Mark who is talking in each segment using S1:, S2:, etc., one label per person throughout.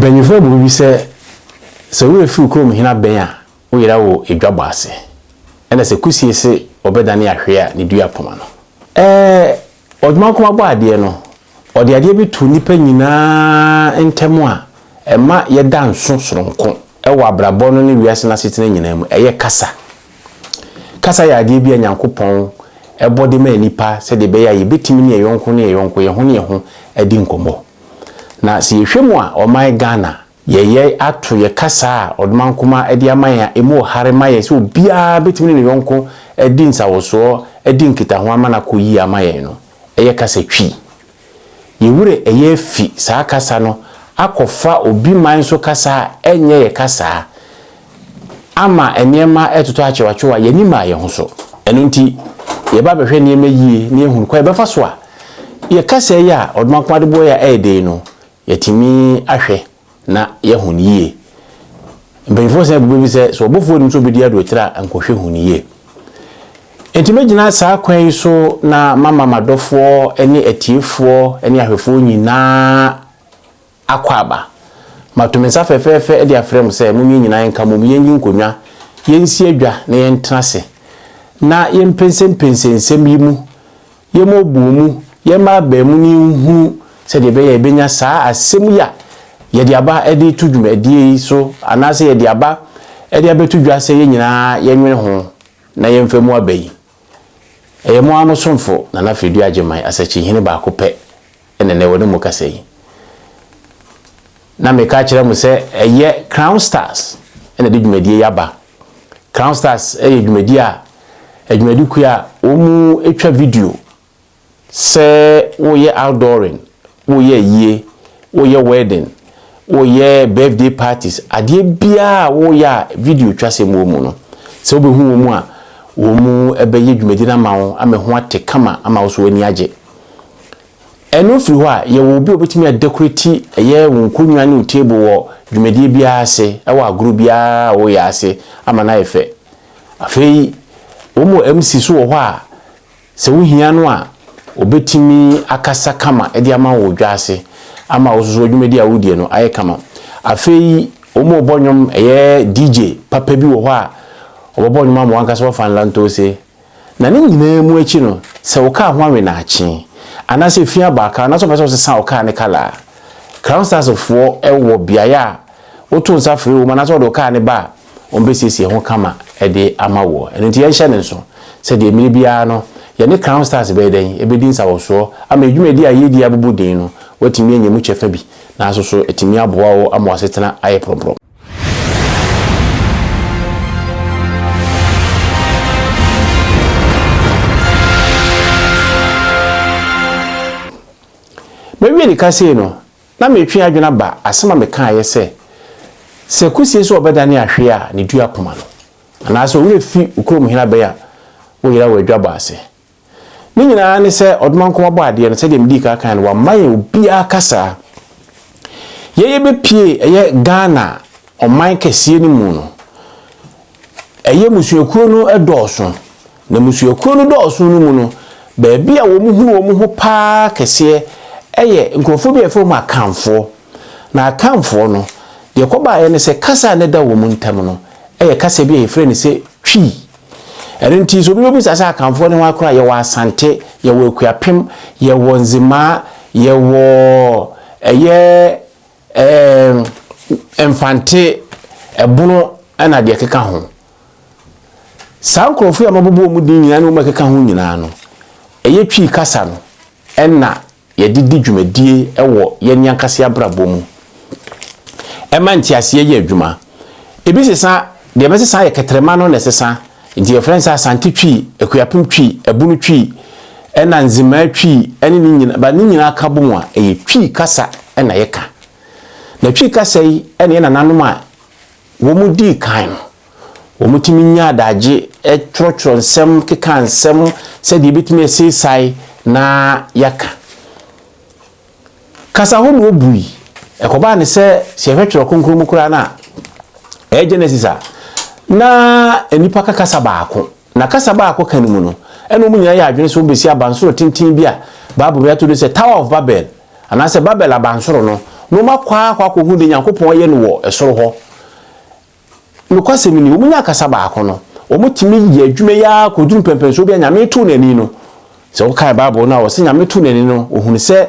S1: Mpanimfoɔ bi sɛ we fi krom hina ben a wo yira wo edwabɔ ase ɛna sɛ kusie se obedane ahwe a ne dua poma no odwuma koma bɔ ade no ɔde ade bi tu nipa nyinaa ntɛm a ɛma yɛda nso soronko ɛwɔ abrabɔ no ne wiase na setena nyinaa mu ɛyɛ kasa yɛ ade bi a Nyankopɔn ɛbɔde ma nipa sɛ de bɛyɛ yɛbɛtimi ne yɛyɔnko yɛho ne yɛho adi nkɔmmɔ na sɛ yɛhwɛ mu a ɔman Ghana yeye ato ye kasa a odman kuma edi aman a emu hare maye so bia betimi ne yonko edi nsawoso edi nkita ho amana koyi amaye no eye kasa twi yewure eye fi saa kasa no akofa obi man so kasa enye ye kasa ama enema etoto achewachewa yanima ye ho so eno nti ye ba behwe niema yie ne ehunu kwa ye befa so a ye kasa ya odman kuma de boya ede no yetimi ahwe na yehuniye mbenfo se bubu se so obofo nim so bedi ado tira ankohwe huniye entimegina saa kwan so na mama madofo ene atiefo ene ahwefo nyina akwaba matumensa fefefe e de afrem se munyi nyina enka mum yenyi nkonwa yensi adwa na yentrase na yempensempensensem yimu yemobumu yema ba mu ni hu se de be ye benya saa asem ya yede aba ede tu dwumadie so anase yede aba ede abetu dwa se ye nyina yenwene ho na yemfemu abayi eyemo ano somfo na na fedu ageman asachi hene ba ko pe ene ne wode mu kasa yi na me ka kire mu se eye Crown Stars ene de dwumadie yaba Crown Stars eye dwumadie a dwumadi ku a omu etwa video se wo ye outdooring wo ye yie wo ye wedding wo ye birthday parties ade bia wo ya video twase mu no se obehu wo mu a wo mu ebeye dwumadi na mawo ameho ate kama ama wo so ani age eno firi ho a ye wo bi obetimi decorate ye wonkonwa ne table wo dwumadi bia ase ewa agro bia wo ya ase ama na efe afei wo mu MC so wo ho a se wo hia no a obetimi akasa kama ede ama wo dwa ase ama osusu dwumadi a wodie no aye kama afei omo obonyom eye DJ papa bi wo ho a obonyom am wankasa fan lanto se na ne nyina mu achi no se wo ka ho awe na achi anase fia baaka na so pese se san wo ka ne kala Crown Stars fo ewo biaya a woto nsa firi wo na so do ka ne ba ombesiesie ho kama ede ama wo eno ti ye hye ne so se de emiri bia no ye ne Crown Stars be den ebedi nsa wo so ama dwumadi a yedi abobodin no watimi anyemu chefa bi na asoso etimi aboa wo amwasetena aye propro mewie ni kase no na metwi adwena ba asema meka aye se kusie so obedane ahwe a ne dua poma no ana so wo fi ukrom hina be ya wo yira wo adwaba ase ni nyina ne se odman koma bɔ ade no se de mdi ka kan wa maye obi akasa ye be pie eye Ghana oman kɛseɛ ni mu no eye musuekuo no ɛdɔɔso na musuekuo no dɔɔso no mu no ba bia wo mu ho pa kɛseɛ eye nkrofo bi efo mu akamfo na akamfo no de kɔba ye ne se kasa ne da wo mu ntam no eye kasa bi e frɛ ne se twi enti so bi sasa akamfo ne wakora ye wa asante ye wo akuapem ye wo nzima ye wo eye enfante ebono ana de keka ho sankrofo ya mabobo mu din nyina ne wo makeka ho nyina no eye twi kasa no enna ye didi dwumadie ewo ye nyankase abrabɔ mu ema ntiase ye adwuma ebi sesa de mesesa ye ketrema no nesesa nti friends asante twi akuapem twi ebunu twi ena nzima twi ene ni nyina ba ni nyina aka bom a eye twi kasa ena ye ka na twi kasa yi ene na nanom a wo mu di kan wo mu timi nya adaje trotro nsem keka nsem se de bitimi esai na yaka kasa ho no bui ekoba ne se hwetwero konkromu kura na Genesis a na enipa kasa baako na kasa baako kan mu no eno mu nyina ya adwene so besi abansoro tintin bia Bible ya to do say Tower of Babel ana se Babel abansoro no no makwa kwa ko hu de Nyankopon ye no wo esoro ho no kwasemi ni omunya kasa ba akono omutimi ye adwuma ya koduru pempenso bia Nyame tu nani no se wo kai Bible na wo se Nyame tu nani no ohunu se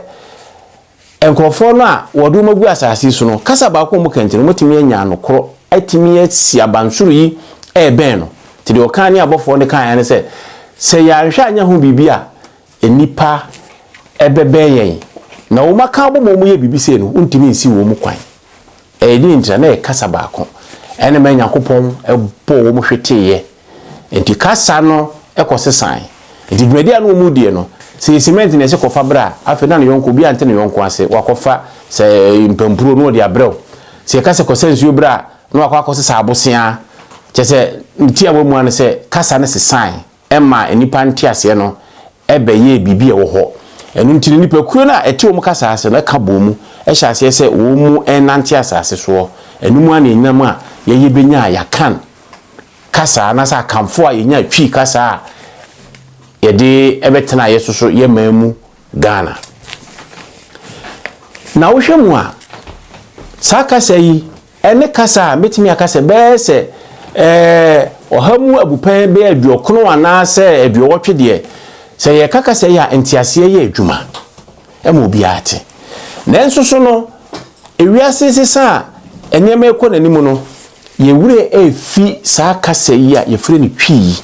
S1: enkrofo no a wodo magu asase so no kasa ba ko mu kantene mutimi anya no koro atimi asi abansuru yi ben no ti de okan ni abofo ne kan ya ne se ya hwa anya hu bibia enipa ebebe yen na wo maka bomo mu ye bibise no untimi nsi wo mu kwan di ntra na kasa ba ko ene ma Nyankopon ebo wo mu hweteye enti kasa no ekosesan enti Dwumadie no mu die no se cement na se kofa bra afi na no yonko bi ante no yonko ase wakofa se mpampuro no de abrew se kasa kosensuo bra no akosesa abosia chese ntia wo mu an se kasa ne sesan ema enipa ntiase no ebeye bibi wo ho enu ntini nipa kuo na eti wo mu kasa ase na ka bomu ehya ase se wo mu enante asase so enu mu an enyam a ye benya ya kan kasa na sa kamfo a yenya twi kasa yede ebetena yesoso ye mamu Ghana na wo hwemu a sakasa yi ene kasa metimi akasa be se ohamu abupan be aduokono ana se aduowotwe de se ye kakasa ya entiase ye adwuma emo biate nanso so no ewiase sesa enema ekọ nanimu no ye wure efi sakasa yi a ye fire ni twi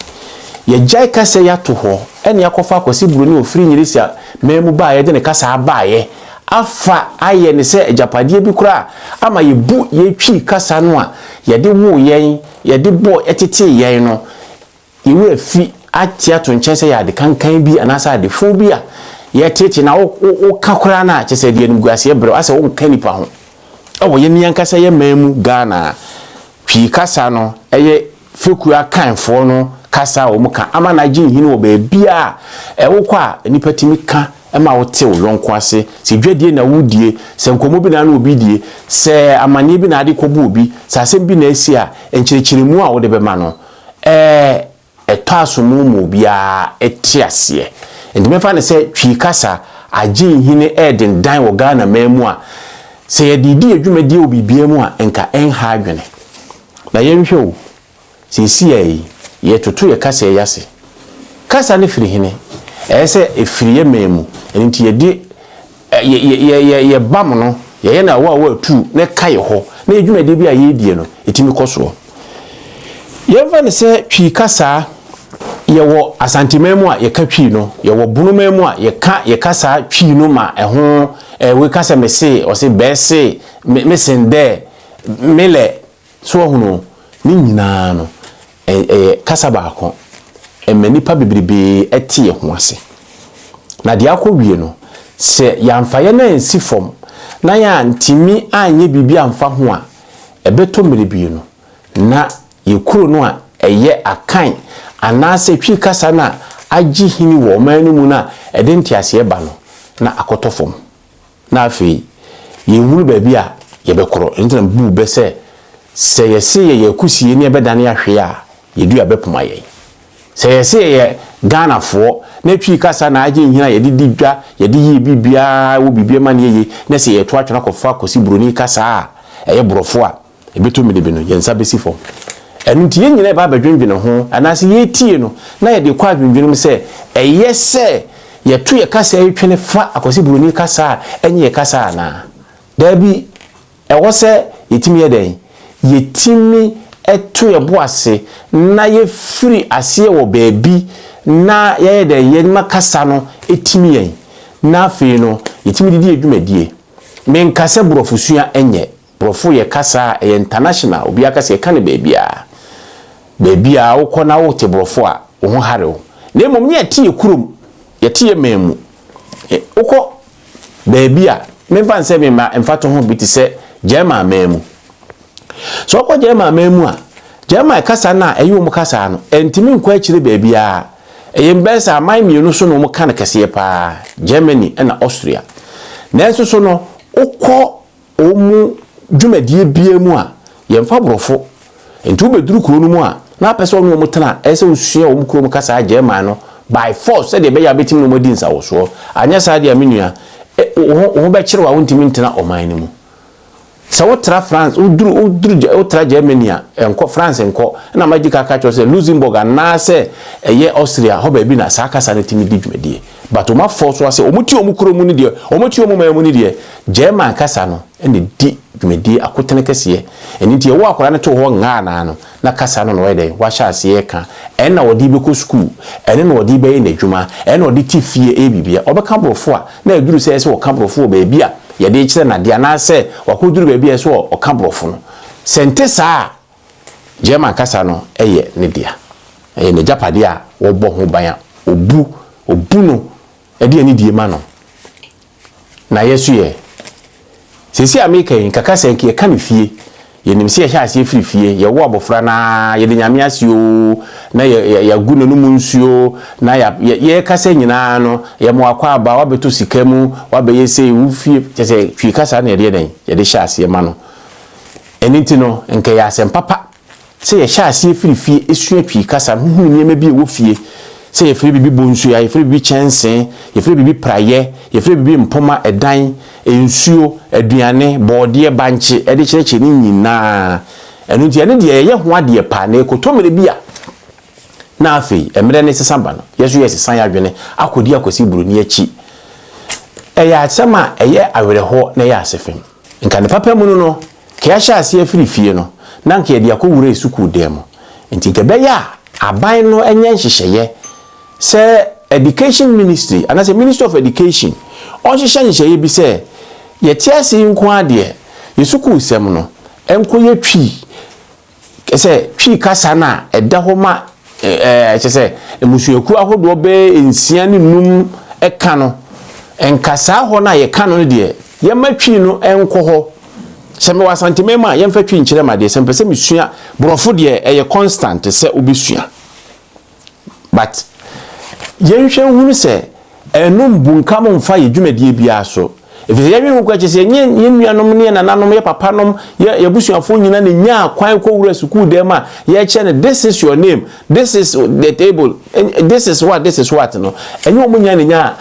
S1: ye jai kasa ya to ho ene yakofa akosi buru ni ofiri nyirisia memu ba ye de ne kasa abaaye afa aye ne se ejapade bi kura ama ye bu ye twi kasa no a ye de wo yen ye de bo etete yen no ye wure fi atia to nkyese ya de kankan bi anasa de fo bi a ye tete na wo kakura na kyese de nim guase bro ase wo kanipa ho wo ye nian kasa ye memu Ghana twi kasa no eye fekua kanfo no kasa wo muka ama na gin hini wo ba bia wo kwa nipa timi ka ema wo te wo yonko ase se dwadie na wudie se nkomo bi na na obi die se amane bi na ade kobu obi se asem bi na asi a enkyirikyirimu a wo de be ma no eto asomu mu bia etiase endimefa ne se twi kasa agin hini eden dan wo Ghana mamu a se ye didi adwumadie obi bia mu a enka enha adwene na yenhwe wo se si ye tutu ye kasa ye yase kasa ne firi hine ese efiri ye memu enti ye di ye bam no ye na wa tu ne kai ho na edwumade bi a ye die no etimi koso ye va ne se twi kasa ye wo asantimemu a ye ka twi no ye wo bunumemu a ye kasa twi no ma eho we kasa mese o se bese mesende mele so hunu ni nyina no kasa ba akon emanipa bebrebe etie ho ase na de akọwie no se yamfaye na ensi fom na ya ntimi anye bibi amfa ho a ebeto merebi no na yekuro no a eye akan anase twi kasa na agi hini wo manu mu na ede ntiase ba no na akoto fom na afi yewuru ba bi a yebekoro entina bu be se yese ye kusie ne ebedane ahwe a yedu abepoma ye se ye Ghana fo na twi kasa na agi hina ye didi dwa ye di yi bibia wo bibia ma ne ye na se ye to atwena kofa kosi broni kasa a eye brofo a ebeto medebe no ye nsa besi fo enu ti ye nyina ba badwendwene ho anase ye tie no na ye de kwa adwendwene se eye se ye to ye kasa ye twene fa akosi broni kasa enye ye kasa na da bi ewo se yetimi ye den yetimi eto ye boase na ye free ase wo baabi na ye de ye makasa no etimi yen na afi no yetimi didi Dwumadie men kasa brofusua enye brofo ye kasa ye international obi akasa ye kan baabi a wokọ na wo te brofo a wo ho harew na emom ne yete ye kurom yete ye memu wokọ baabi a memfa nse me ma emfato ho biti se jema memu so ko jema memu a jema kasa na eyi mu kasa no entimi nkwa akire baabi a eyembesa amai mienu so no mu kan kase pa Germany na Austria nanso so no ukọ omu Dwumadie biemu a yemfa brofo enti ubeduru kuro no mu a na pese no mu tena ese usua omu kuro mu kasa German no by force de be ya betim no modi nsa wo so anya sa de aminua ho be kire wa wontimi ntena oman ni mu so wotra France udru Germany enko France enko na magic catch say Luxembourg na say eye Austria ho ba bi na sa kasa na timi di Dwumadie but o ma force wa say omuti omukro mu ni de omuti omuma mu ni de German kasa no ene di Dwumadie akotene kase eni nti wo akora na to ho nga na no na kasa no we de wa sha ase ka na wodi be ko school ene na wodi be na dwuma ene wodi tifie ebibia obeka brofo a na aduru say wo ka brofo ba bia Yede kire na dia na se wakoduru ba bia so oka brofo no sente saa German kasa no eye ne dia eye ne japade a wo bo ho ban a obu no ede ani die ma no na yesu ye sisi America yin kakasa nke ka ne fie ye nimse ye hya ase firi fie ye wo abofra na ye de nyame ase o na ya gu no mu nsuo na ye kasa nyina no ye mo akwa aba wa beto sikamu wa be ye sei wo fie tese twi kasa na ye den ye de hya ase ma no eniti no nke ya asem papa se ye hya ase firi fie esua twi kasa hu niema bi wo fie se ye firi bibi bonsu ya ye firi bibi chensen ye firi bibi praye ye firi bibi mpoma edan ensuo aduane boodie banche ede kyereke ni nyina enu ntia ne de ye ho ade pa na ekotomere bia na afei emre ne sesamba no yesu yesesan ya dwene akodi akosi buroni achi eya asema eye awereho na ya asefem nka ne papa mu no ke ahya ase afiri fie no na nka ye de akowura esuku demo nti nke be ya aban no enye nhyehyeye se education ministry and as a minister of education on nhyehyeye bi se ye tiase nko ade yesuku sem no enko ye twi se twi kasa na eda ho ma se emusuaku ahodo be ensia ne num eka no enkasa ho na ye ka no de ye matwi no enko ho se me wasanteme ma ye mfa twi nkire ma de se mpese mesua brofo de eye constant se obesua but ye nhwe hunu se enum bunkam mfa ye Dwumadie bia so if you have to say, Yanom near Nanom, your papa, your bush of phone, and ya quite co school, dema, ya channel, this is your name, this is the table, and this is what, no. And you mean a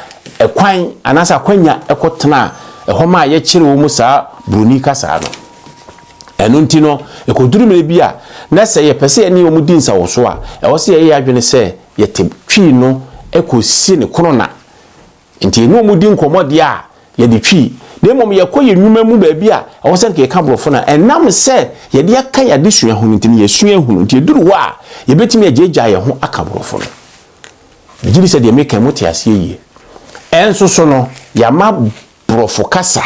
S1: quine, and as a quenya, a cotana, a homa, ye chill musa, Brunica Sano. And Untino, a codrum be a, let's say a pese any mudins or so. I was here, I can say, yet trino, echo sin a corona. Until no mudin commodia. Ye de twi de mom ye koye nwuma mu ba bia a wosan ke ka brofo na enam se ye de aka ya de sua hunu ntini ye sua hunu nti duru wa ye betimi agyeja ye ho aka brofo no gidi se de meka mu tiase ye enso so no ya ma brofo kasa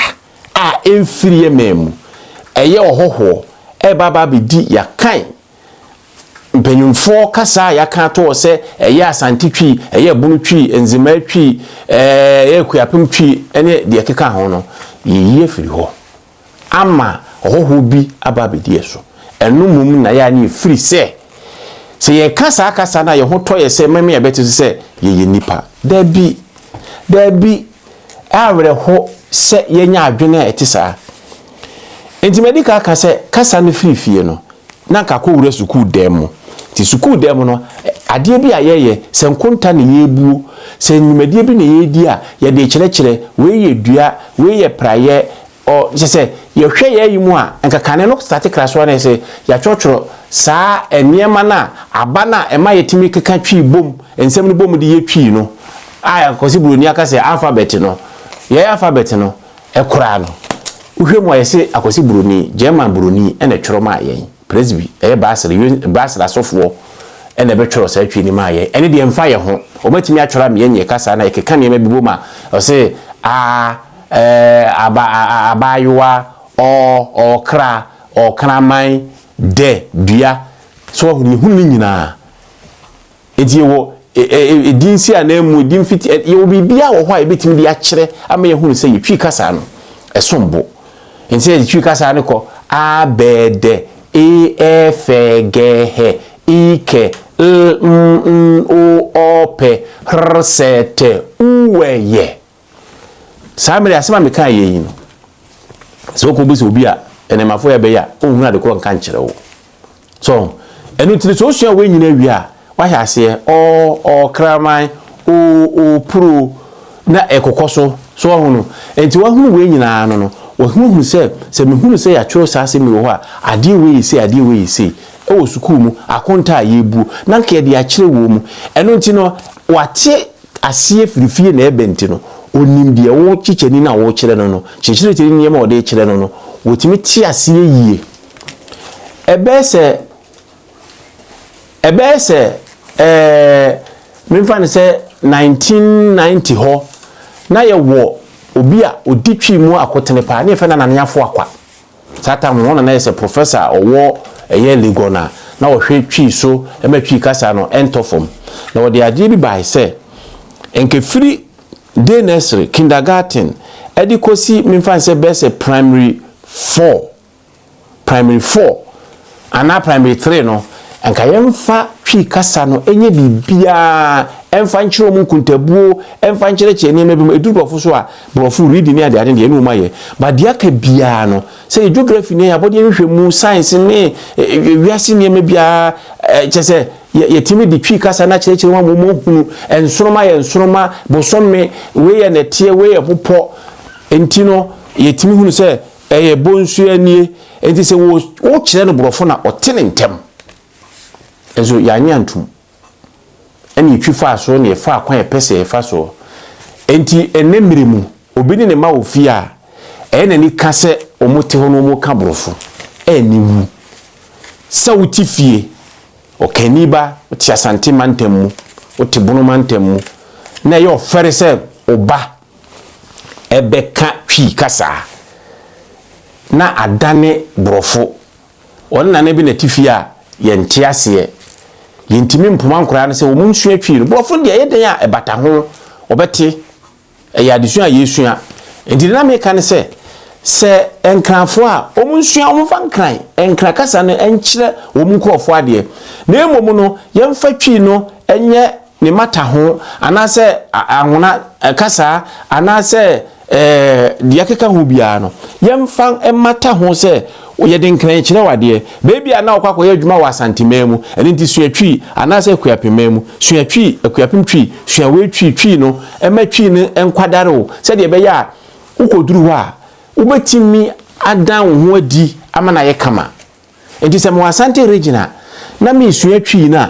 S1: a emfiri ye memu eye ohoho e baba be di ya kan mpenyumfo kasa ya kan to se eye asante twi eye bunu twi enzima twi ekuapem twi ene de keka ho no ye firi ho ama hoho bi ababedi eso enu mum na ya ni firi se ye kasa na ye ho to ye se meme ye betu se ye nipa da bi awre ho se ye nya adwene etisa enti medical kasa no firi fie no na ka ko wura suku demo ti suku demo no ade bi ayeye se nkonta ne yebuo se Dwumadie bi ne yedi a ye de kyerɛkyerɛ we ye dua we ye praye o se ye hwɛ ye yimu a nka kane no start class one se ya twotworo saa eniema na aba na ema yetimi keka twi bom ensem ne bom de ye twi no aya kosi buroni aka se alphabet no ye alphabet no ekora no uhwe mo ye se akosi buroni German buroni ene tworo ma ye presby basra sofo ene be tworo sa twi ni ma ye ene de mfa ye ho omatimi atwora me ye kasa na ekeka ne mabibo ma o se abayuwa o kra o kraman de dua so huni nyina edi wo edinsi anemu edin fiti ye obi bia wo ho a ebetimi de akyere ama ye hunu se ye twi kasa no esombo ense ye twi kasa ne ko a b d e f g h i k o p r s t u ye samere asema me kan ye yin so ko bi so bi a ene mafo ya be ya ohun ade ko nka nkyere wo so enu tiri so sua we nyina wi a wa hya ase o kraman o pro na ekokoso so ohunu enti wa hunu we nyina no ohunu se mehunu se ya tworo saa se mi wo ho a ade we se e wo sukuu mu akonta yebu na nka de a kire wo mu eno nti no wate asie firifie na ebenti no onim de wo chicheni na wo kire no chichire tiri niam o de kire no wotimi ti asie yie ebese memfa ne se 1990 ho na ye wo obi a oditwi mu akotene pa na efe na nananyafo akwa sata mo na se professor owo eye ligona na wo hwe twi so ematwi kasa no entofom na wo de ade bi bai se enke free day nursery kindergarten edikosi memfa se bese primary 4 ana primary 3 no enka yemfa twi kasa no enye bibia emfa nchiro mu kuntabuo emfa nchire cheni mebi edurofo so a brofo reading ni ade ade de enu maye ba de aka bia no say geography ni abode hwehwemu science ni wiase ni mebia chese yetimi di twi kasa na chire chire mu hunu ensoroma bosomme we ye netie we ye popo entino yetimi hunu se eye bonsu anie enti se wo chire no brofo na otene ntem ezo ya nyantum eni twifa so ne fa kwan epese fa so enti enemirimu obini ne ma ofia enani kase omote hono mo ka brofo enimu sauti fie okaniba oti asante mantemu oti bunu mantemu na ye ofere se oba ebeka twi kasa na adane brofo onna ne bi na tifia ye ntiase yintimi mpoma nkora na se wo munsu atwi no brofo de ye den a ebata ho obete ya adesua yesua enti na me kan se enkrafo a omunsua omfa nkran enkra kasa no enkyere wo munkrofo ade na emom no yemfa twi no enye ne mata ho anase ahona kasa anase de yakeka ho bia no yemfa emata ho se oye den kran kyere wade beebi ana okwakoye adwuma wa santimemu eni nti suatwi anase akuapememu suatwi akuapemtwi suawe twi no ematwi ne enkwadare wo se de be ya ukoduru ho a ubetimi adan ho adi amana ye kama enti se mo asante regional na me suatwi na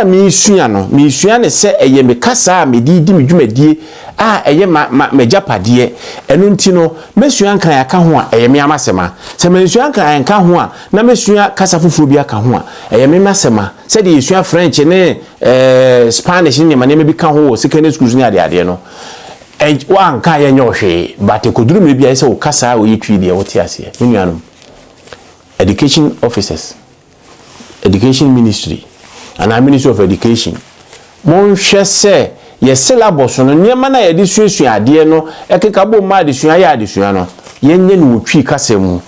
S1: me sua no me sua ne se eye me kasa me di medwumadie a eye ma japade enu nti no me sua nkran aka ho a eye me amasema se me sua nkran aka ho a na me sua kasa fufuru bi aka ho a eye me masema se de sua french ne spanish ne mane me bi ka ho secondary schools ni ade no wa nka ye nyohwe but koduru me bia se o kasa o yitwi de wote ase menuanom education officers education ministry and Ministry of Education mon hwese ye syllabus no nyema na ye de suasua ade no ekeka bo ma de sua ya de sua no yenye ne wotwi kasemu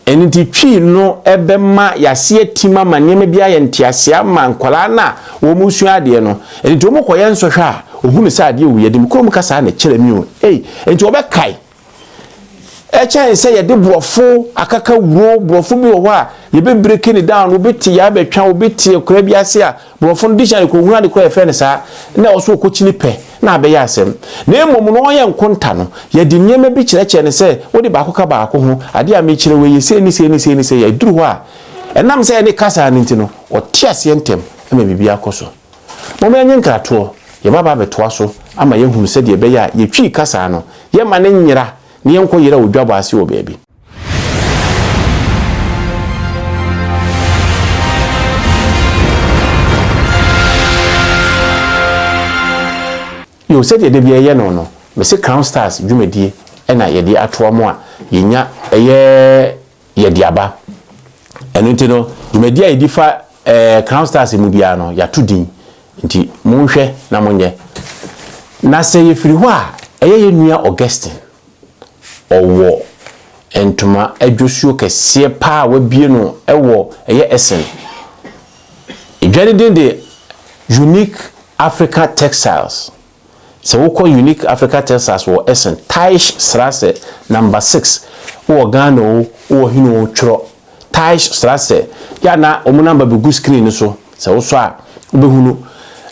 S1: enti twi no ebema yase atima ma nyema bia ye ntiase ama nkwala na wo mu sua ade no enti wo mokoye nsohwe a ohunu sa ade wo ye de mkrom kasa na kyere mi o enti obekai echen se ye de brofo akaka wuro brofo bi wo a ye be break it down wo beti ya betwa wo beti ekura bi ase a brofo ndishan ko hunu ade ko efe ne sa na oso ko chini pe na be ya asem na emom no ye nkonta no ye de nyema bi kyereke ne se wo de ba koka ba ko ho ade a me kyere we ye se ni ya duru ho a enam se ne kasa ne ntino o tiase entem ama bibi akoso mo me nyen krato ye baba betoa so ama ye hunu se de be ya ye twi kasa no ye ma ne nyira ni enko yira odwaba ase o baabi yo said ye de bia ye no me se Crown Stars Dwumadie na ye de atoa mo a yenya ye de aba eno nti no Dwumadie ye difa Crown Stars mu bia no ya tudin nti monhwe na monye na se ye firi ho a ye nua Augustine owo entuma adwosuo kese pa wabie no ewo eye esen idwade de Unique Africa Textiles so we call Unique Africa Textiles wo esen Taish Strasse number 6 wo Ghana wo hino twro Taish Strasse ya na omu number be screen so so so a obehunu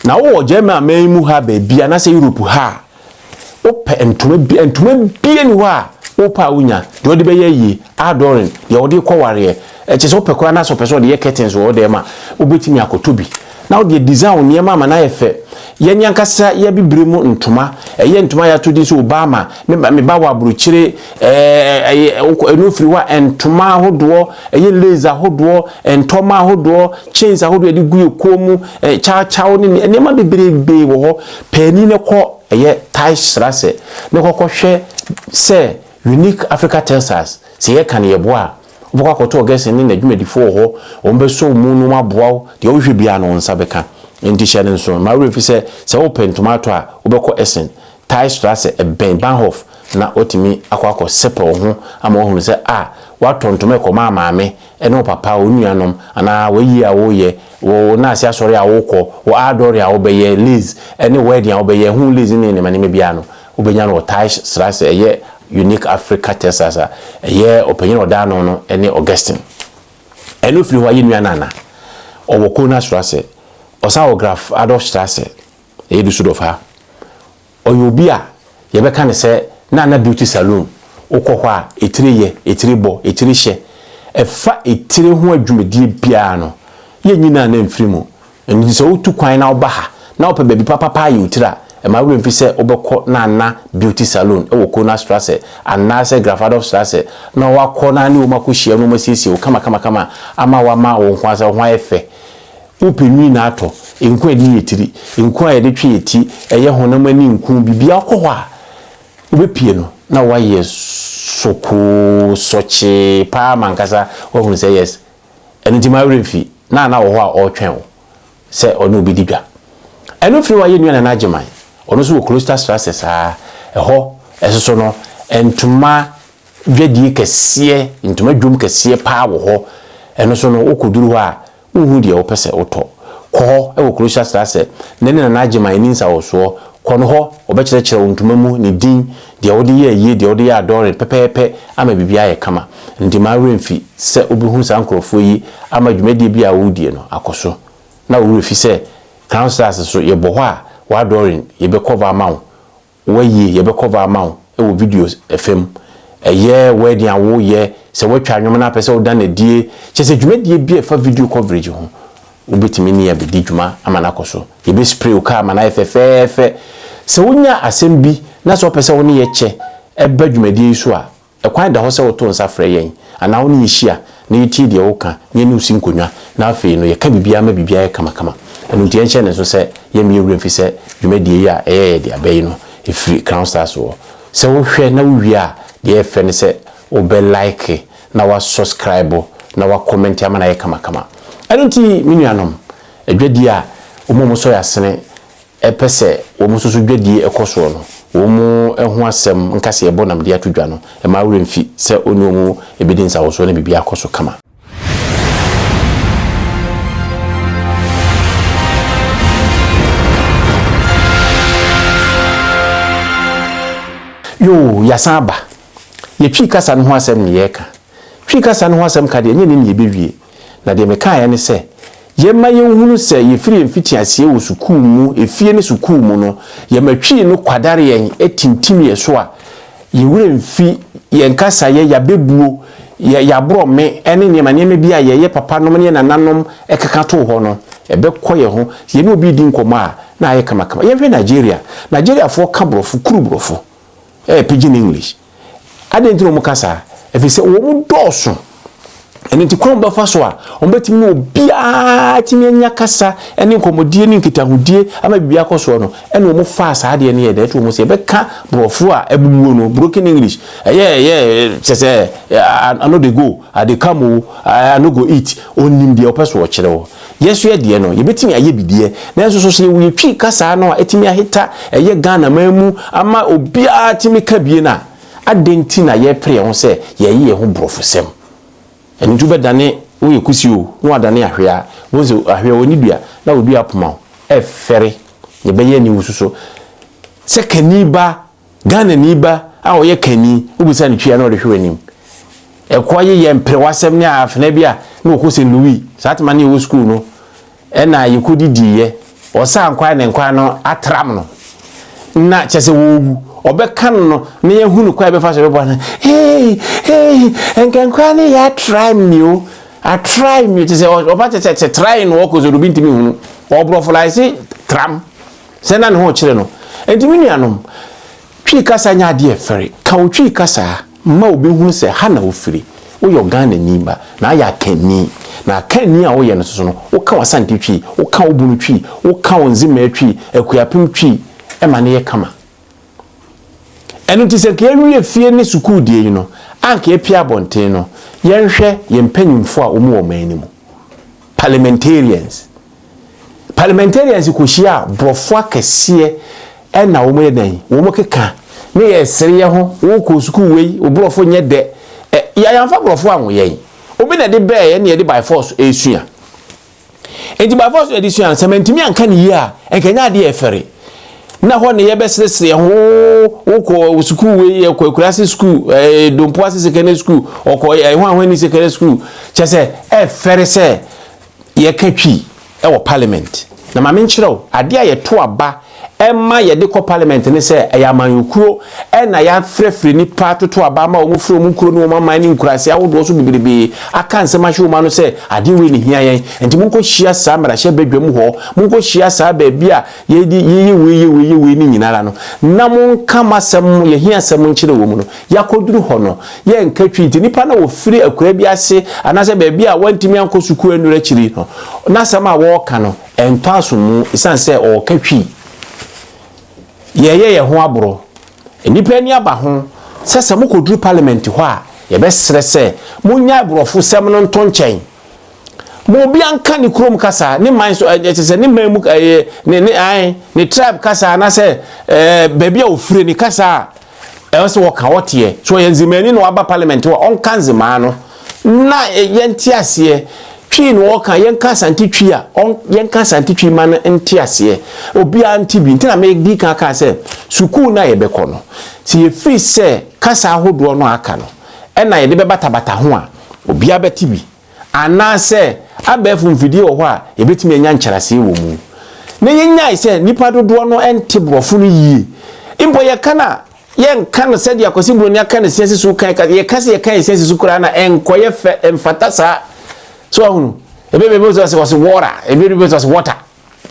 S1: na wo German amemu ha ba bia na se Europe ha ope entuma bie ni ho a opa unya de odi be yi adoring de odi kwaware chese opekora na so person de curtains wo de ma obetimi akotobi na odi design niema ma na yefe ye nyankasa ye bibire mu ntoma ye ntoma ya to di so Obama me ba wa buruchire enufiri wa ntoma hodo ye laser hodo ntoma hodo chains hodo de gu ekomu cha ni niema bibire be wo ho pani ne ko ye Taistrasse ne kokko se Unique Africa Textiles se ye kan ye boa obokwa koto ogese ni na dwumadifo ho ombeso mu no maboa de ohwe bia no nsa beka enti hye ne so ma refi se open tomato a obekọ esen Taistrasse ben Bahnhof na otimi akwakọ sepa ho ama ohunu se watontomo ekoma maame ene papa onuanom ana wayi a wo ye wo na ase asori a wokọ wo adori a obeye Liz ene wedding a obeye hu Liz ni ne bia no obenya no Taistrasse ye Unique Africa Textiles ye openyin oda no ene Augustine eno firi ho ayi nuana owoko na Strasse Osawograph Adolf Strasse e Düsseldorf ha oyobia ye beka ne se na beauty salon ukọ a etire bo etire hye efa etire ho adwumadie bia no ye nyina na mfiri mu eni se otu kwan na oba ha na opa baby papa yi utira e ma we mfi se obekọ na beauty salon e woko na Strasse anase Graph Adolf Strasse na wakọ na ni o makohia no masiesie o kama ama wa ma wo nkwasa ho efe upenu na ato enku edi yetiri enku a yede twe yeti eye honam ani enku bibia akọ a obepie no na waye soko sochi pa mankasa wo hu say yes eni ma refi na wo ho a otwen wo se ono obi didwa eno firi waye nua na ageman ono so wo Cluster Strasse sa eho esoso no entuma dwedie kese entuma dwom kese pa wo ho eno so no okoduru ho a uhu de wo pese oto ko e wo Cluster Strasse nene na ageman ni nsa wo so kono ho obekyerekere ntuma mu ni din de odi ye de odi adore pepepe ama bibia ye kama ndi ma remfi se obihu sa nkrofo yi ama dwumadi bia wodie no akoso na wo refi se Crown Stars so ye bo ho a wa adore ye be cover amount wayi ye be cover amount e wo videos fm ye wedding awo ye se watwa nwom na pese oda na die chese dwumadi bia fa video coverage ho ubetimi ni ya bedi dwuma ama na akoso ye be spray o ka ama na efefefe se wonya asembi na so pese woni ye che eba dwumadi so a ekwan da ho se woto nsa frɛ yen ana woni yihia na yiti de woka nye ni usi nkonwa na afei no ye ka bibia ma bibia ye kama enu tie nche ne so se ye mi ewure mfi se dwumadi ya eye de abai no efiri Crown Stars wo se wo hwɛ na wo wi a de efe ne se wo be like na wa subscribe na wa comment ama na ye kama enu ti minuanom edwadi a omomo so ya sene epese wo mususu dwadi ekoso no wo mu ehu asem nkase ebonam de atodwa no e ma wure mfi se oni omu ebedi nsa wo so na bibia akoso kama yo yasaba ye twi kasa no ho asem ne yeka twi kasa no ho asem ka de nye ne ye bewie na de meka ya ne se ye ma ye hunu se ye firi mfiti asie wo sukuu mu efie ne sukuu mu no ye matwi no kwadare yen etintim ye so a ye wure mfi ye nkasa ye ya bebuo ya bro me ene ne ma ne bia ye papa no ne nananom ekeka to ho no ebe koye ho ye ne obi di nkoma a na aye kama ye hwe Nigeria fo ka brofo kuru brofo pidgin English adentro mu kasa efi se wo mu doso eni ti kwon ba fa so a ombetimi no bia timi anya kasa eni nkomodie ni nkitahudie ama bibia koso no eni wo mu fa sa ade ne ye de to mu se be ka brofo a ebubuo no broken English say I no dey go I dey come I no go eat onim de opeso wo kire wo yesu ye de no ye betimi aye bidie na so so we twi kasa no etimi ahita eye Ghana mamu ama obia timi ka bie na adenti na ye pre ho se ye ye ho brofo sem eni tube dane wo yekusi o no adane ahwea wo se ahwea woni dua na obi apoma efere ye be ye ni wususo se kaniba Ghana niba a wo ye kani ubisa ni twia na de hwenim ekwaye ye mprewasem ne afna bia na okosen Louis satma ne wo school no ena yekodi diye osa nkwa ne nkwa no atram no na chese wo obeka no ne ye hunu kwa be fa so be bo na hey enkenkwa ne ya try me o I try me to say oba te try no ko zo do bintimi hunu obrofolize tram se na ne ho kire no entimi nuanom twi kasa nya de efere ka o twi kasa ma obi hunu se ha na ofiri wo yo Ghana nimba na ya kani na kani a wo ye no so no wo ka wasante twi wo ka obunu twi wo ka onzima twi akuapem twi e ma ne ye kama enu ti se ke ewie fie ne sukuu die no anka epia bonten no yenhwe yempanyimfo a omu o manimu parliamentarians ko hia brofo akese e na wo medan wo mokeka ne ye sere ye ho wo ko sukuu wei obrofo nye de ya yamfa brofo anwo yen obi na de be ye ne de by force esua enti by force edition semantimi anka ne yi a enkanya de efere na ho ne ye besesere ho ko sukuu wei e ko class school dompo ase secondary school oko ho ahwani secondary school chese efere se ye katwi e wo parliament na ma menkyerɛw ade a ye to aba emma ye de ko parliament ne se eyamanyukuro na ya frefre ni pato to aba ma omu fro mu kuro no mama ni nkurase awodo so bibirebe aka nsema hwe ma no se ade we ni hia yen enti munko hia sa mara hye badwam ho munko hia sa ba bia ye di ye we ni nyinara no na monka masem ye hia asem nkyere wo mu no yakoduru ho no ye nkatwi nti nipa na wo firi akura bi ase anase ba bia wantimi anko suku anura kiri no na sama wo ka no entaso mu isanse o katwi ye ho abro enipa ni aba ho sese mo koduru parliament ho a ye be srese mo nya abrofo sem no ntonchen mo bi anka ni krom kasa ni man so se ni man mu ni tribe kasa na se baby a ofure ni kasa e so wo ka wote so ye nzimani no aba parliament ho on kanzima no na ye ntiase twi no ka yenka santi twi a on yenka santi twi man enti ase obi anti bi ntina me di kan ka se sukuu na ye bekọ no ti ye free se kasa ahodo no aka no e na ye de bebata ho a obi abeti bi ana se abefu mfidi wo ho a ye betimi anya nkyerase wo mu ne yenya se nipa dodo no enti brofo no yie imbo ye kana yenka no se dia kwasi bro ni aka ne sense su kan ka ye kase ye kan sense su kura na enkoye fe emfatasa so ahunu ebebe was water ebebe was water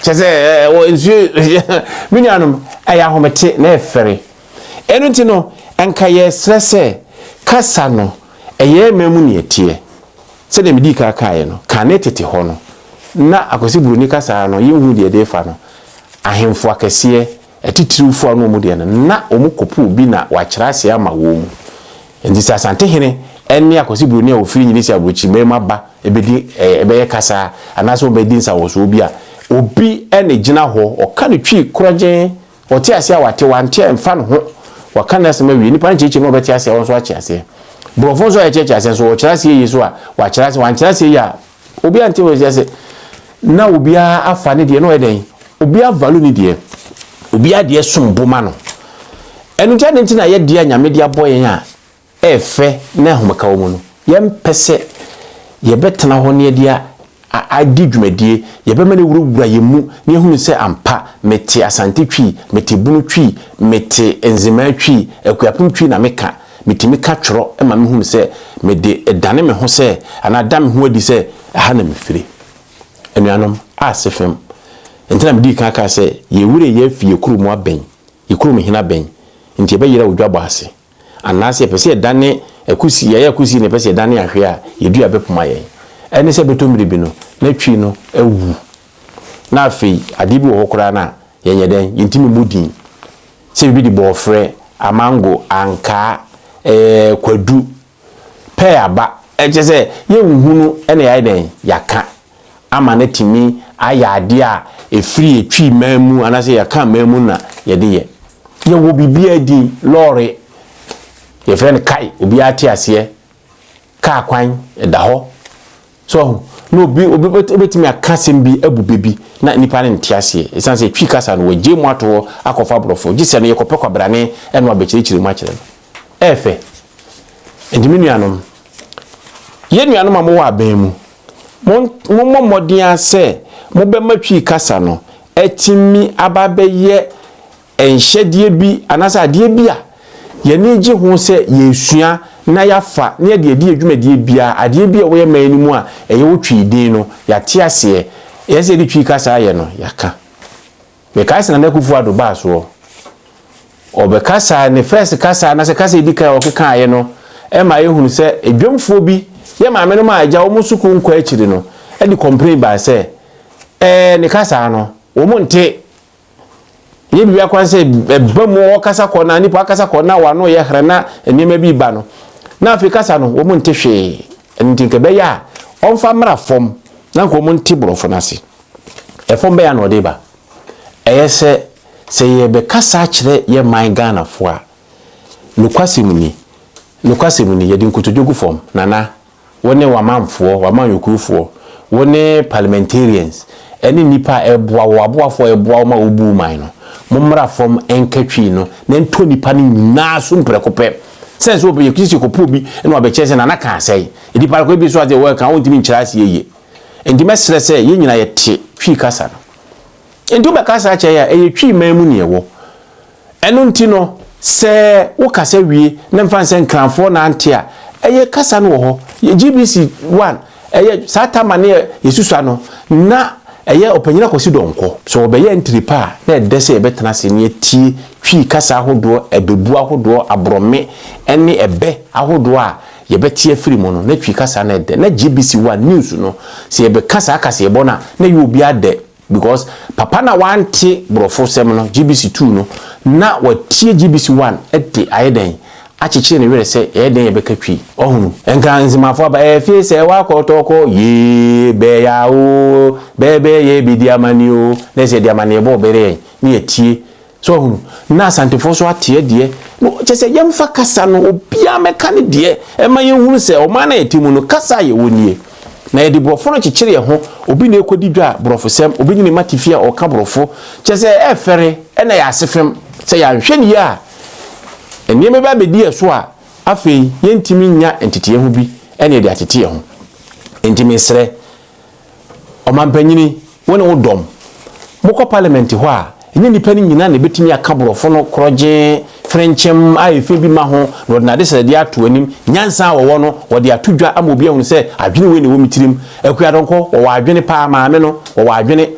S1: chese minyanum aya homete na efere enunti no enka ye stresse kasa no eye memu ne etie se de medi ka kae no kanetete ho no na akosi buruni kasa no yehu de defa no ahemfo akese etitirifu anu mu de na omukopu bi na wakyerase ama wo mu ndi sasante hene eni akosi buruni a ofiri nyini si abrochi mema ba ebedi ebeye kasa anaso obedi nsa wo so obi a obi ene gina ho oka ne twi kroje oti ase a wate wante emfa no ho waka na sema wi nipa ncheche no beti ase won so achi ase brofo so echeche ase so wo kyerase yi so a wa kyerase wan kyerase ya obi ante wo ase na obi a afa ne de no eden obi a value ne de obi a de somboma no enu ntia ne ntina ye de anyame de aboyen a efe na homaka wo mu no yempese ye betena ho ne dia adi dwumadie ye be mane wura yemu ne hunu se ampa mete asante twi mete bunu twi mete enzima twi akuapum twi na meka metimi ka tworo e ma me hunu se mede edane me ho se anada me ho adi se aha na mefire enuanom asefem entina medi kan ka se ye wure ye fie kurumu aben ye kurumu hina ben nti be yira odwabo ase anase pese edane akusi ye akusi ne pese edane ahwe a yedu abepoma ye ene se betomri bi no na twi no ewu na afei adibi wo hokora na yenye den yintimi mudin se bi di bofre amango anka kwadu pe aba eje se ye nhunu ene ya den yaka ama na timi ayade a efri etwi mamu anase yaka mamu na yede ye wo bibia di lorry ye friend kai obi ati ase ka kwan da ho so no bi obetimi akasem bi abubebi na nipa ne ntiase esanse twi kasa no waje mu ato akofa brofo gise no yekope kwabrane eno abekirikiri mu akire no efe endiminuanom yenuanom amowa aban mu modin ase mo be matwi kasa no etimi ababeye enhyedie bi anasa ade bi a ye ne gye ho se yesua na yafa na de adi adwumadie bia ade bi a wo ye manimu a eye wo twidin no yate ase yese de twi kasa ye no yaka me kasa na kufu ado ba so obekasa ne first kasa na se kasa edika o keka aye no e ma ehunu se edwemfo bi ye ma me no ma agya wo musuku nkwa akiri no e di complain ba se ne kasa no wo monte ye bibia kwan se ba mu kasa kona ni pa kasa kona wa no ye hrena enema bi ba no na afi kasa no wo monte hwe entinke be ya onfa mra fom na ko monte brofo na se e fom be ya no de ba eyese se ye be kasa kire ye man Ghana fo a nukwasimuni ye din kutojogu fom nana wone wamanfo wamanyokufo wone parliamentarians eni nipa aboafo eboa ma obu man no mommra fom enkatwi no na nto nipa ni nyina so mprekope sense obi yekisi kopo bi na obechese na ka asai edi par ko bi so ade we kan ontimi nkyirase yeye endi mesre se ye nyina ye te twi kasa no endu be kasa che ya eye twi mamu ne ewo eno nti no se wo kasa wie na mfa nse nkranfo na ante a eye kasa no ho GBC 1 eye satama ne yesusu no na eye opanyina kosi donko so obeye ntripa na edese ebetena se ne tie twi kasa ahodo ebebu ahodo abrome ene ebe ahodo a yebetie afiri mu no na twi kasa na ede na GBC 1 news no se ebe kasa akase ebona na ye obi ade because papa na wanti brofo sem no GBC 2 no na watie GBC 1 ete ayeden achichi ne were se ayeden ye bekatwi ohunu enka nzimafo ba efie se wa kotoko ye be ya o bebe ye bidiamani o na se diamani bo bere ni etie so ohunu na santefo so atie de no chese yemfa kasa no obia meka ne de e ma ye hunu se o ma na etimu no kasa ye wonie na yedi brofo no chichire ho obi na ekodi dwa brofo sem obi ni matifia o ka brofo chese efere na ya asefem se ya hwani ya enime ba bedi eso a afei yentimi nya entitiye ho bi ene de atitiye ho entimi sre o mampanyini woni wodom moko parliament ho a enye nipa ni nyina na betimi aka brofo no kroje frenchem ayefe bi ma ho no na de se de ato anim nyansa wo no wo de atodwa amobi ahun se adwene we ne wo mitirim akua donko wo adwene pa maame no wo adwene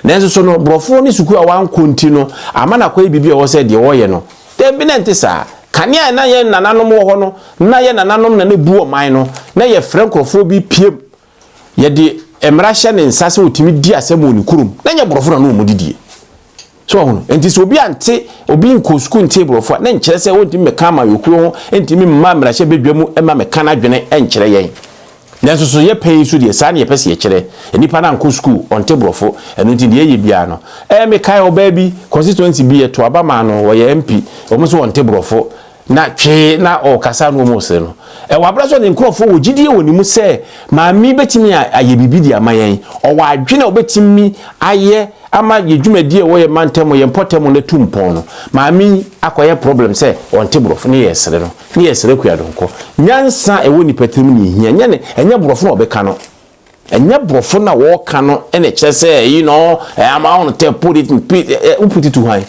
S1: nanso so no brofo ni suku a wan konti no amana kwa bibi wo se de wo ye no de bi na ntisa kania na ye nananom wo ho no na ye nananom na ne bu o man no na ye frankrofo bi piem ye de emrahye ne nsase otimi di asem oni kurum na ye brofo na no mu didie so hono enti so obi ante obi nko school table for na nkyere se wonti meka ma yokuro ho enti mi mma mrahye bedwamu ema meka na dwene enkyere yen nanso so ye pay so de sa na ye pese ye kyere enipa na nko school on table for eno nti de ye bia no me kai oba bi constituency bi ye to abama no wo ye MP omo so on table for na twe na o kasa no mo se no wabra so ne nkrofo wo gidie woni mu se ma mi betimi aye bibidi amayen o wa adwene obetimi aye ama ye dwumadie wo ye mantem ye mpotem na tumpon no ma mi akoye problem se on tebrof ne yesere no ne yesere kuya donko nyansa ewo ni patim ni hia nyane enye brofo no obeka no enye brofo na wo ka no ene kire se you know am I want to put it to high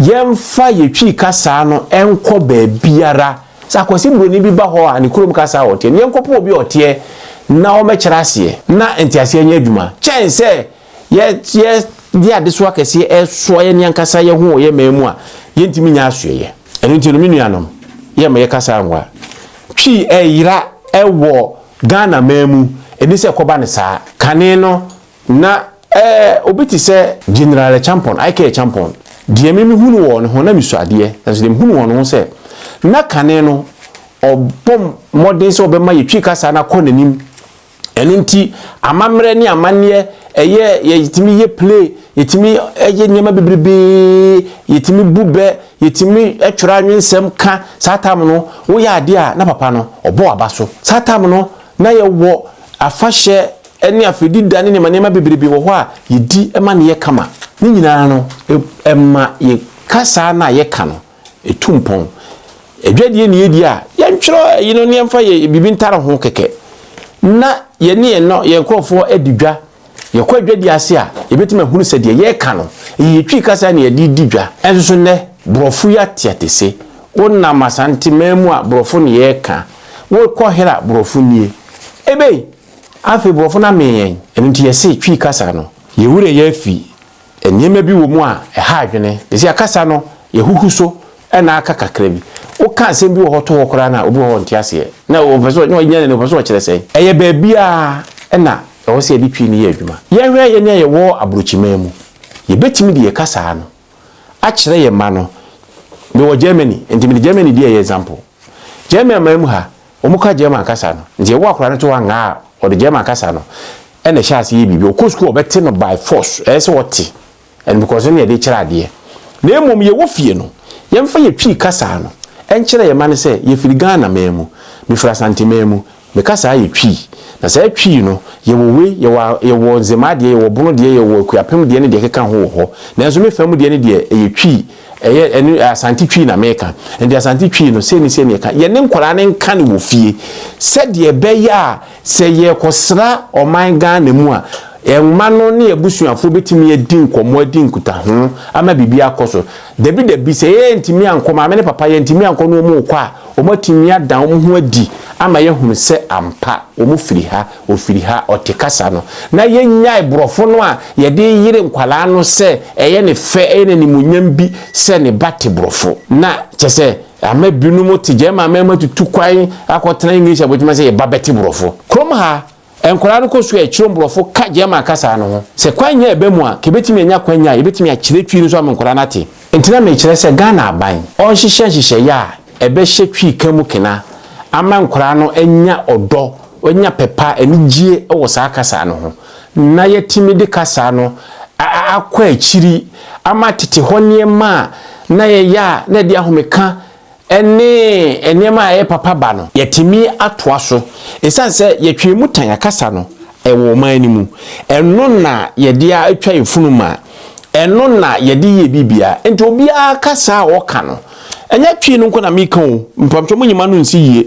S1: yemfa ye twi kasa no enko ba biara sa kwasi broni bi ba ho a ne kurom kasa ote ne enko po bi ote na o mekira ase na entiase anya adwuma chen se ye dia deso akese eso ye ne ankasa ye ho ye mamu a ye ntimi nya aso ye eno ntino minu anom ye me ye kasa anwa twi eyira ewo Ghana mamu eni se koba ne saa kane no na obiti se general champion IK champion die me hunu wo ne ho na miso ade nso dem hunu wo no se na kane no obom modern so obema ye twi kasa na kɔ nanim eno nti amamre ne amane eye yetimi ye play yetimi eye nyema bebrebe yetimi bube yetimi atwura nwensem ka satam no wo ya ade a na papa no obo abaso satam no na ye wo afahye eni afedi dane ne manema bebrebe wo ho a yedi ema ne ye kama ni nyina no emma ye kasa na ye ka no etumpon edwadie ne yedi a ye ntwero yino ne emfa ye bibi ntara ho keke na ye ne no ye krofo edidwa ye kwa dwadi ase a yebetime hunu se de ye ka no ye twi kasa na ye di dwa enso so ne brofu ya tiatese wonna masante memu a brofu ne ye ka wo ko hera brofu nie ebe afi brofu na meyen enti ye se twi kasa no ye wure ye fi enyema bi wo mu a ha adwene esi akasa no ye huhuso na aka kakra bi o ka asem bi wo hoto wo kora na obi wo ntiase na o peso no nyane no peso kire sei eye ba bia na o se di twi ni ye adwuma ye hwe ye ne ye wo abrochima mu ye betimi de ye kasa no a kire ye ma no me wo Germany enti me Germany di ye example Germany ma mu ha o mu ka German kasa no nje wo akora no to wanga o de German kasa no ene sha ase ye bibi o ko school obete no by force ese woti and because ne dey kira ade na emom ye wo fie no ye mfa ye twi kasa no enkira ye ma ne se ye firi Ghana memu mi fra santimemu me kasa ye twi na se twi no ye wo we ye wo nzemade ye wo bono de ye wo kuapem de ne de keka ho na enso me fam de ne de ye twi eye asanti twi na meka ndi asanti twi no se ni ka ye ne nkora ne nka ne wo fie se de be ya se ye kosra o man Ghana mu a enma no ne ebusuafo betimi edi nkomo adi nkuta ho ama bibia akoso debi se ye ntimi ankoma me ne papa ye ntimi ankono mu kwa o matimi adan o ho adi ama ye hunu se ampa o mu firi ha o firi ha o tekasa no na ye nyai brofo no a ye de yire nkwala no se eye ne fe eye ne munyam bi se ne bate brofo na chese ama binumo tijema ama tutu kwan akotena English abotima se ye babete brofo krom ha enkora no koso e chiro brofo ka German kasa no ho se kwanya ebe mu a kebetimi anya kwanya ebetimi a kire twi no so am nkora nate entina me kire se Ghana aban on hihye ya ebe hye twi kamu kena ama nkora no enya odo onya pepa enigie wo sa kasa no ho na yetimi de kasa no akwa akiri ama tete honye ma na ye ya na de ahomeka enema ye papa ba no yetimi atoa so esanse yetwemu tan yakasa no ewo manimu eno na yede a atwa efunuma eno na yede ye bibia enti obi akasa woka no enya twi no nkona mika o mpamtwo munyima no nsi yie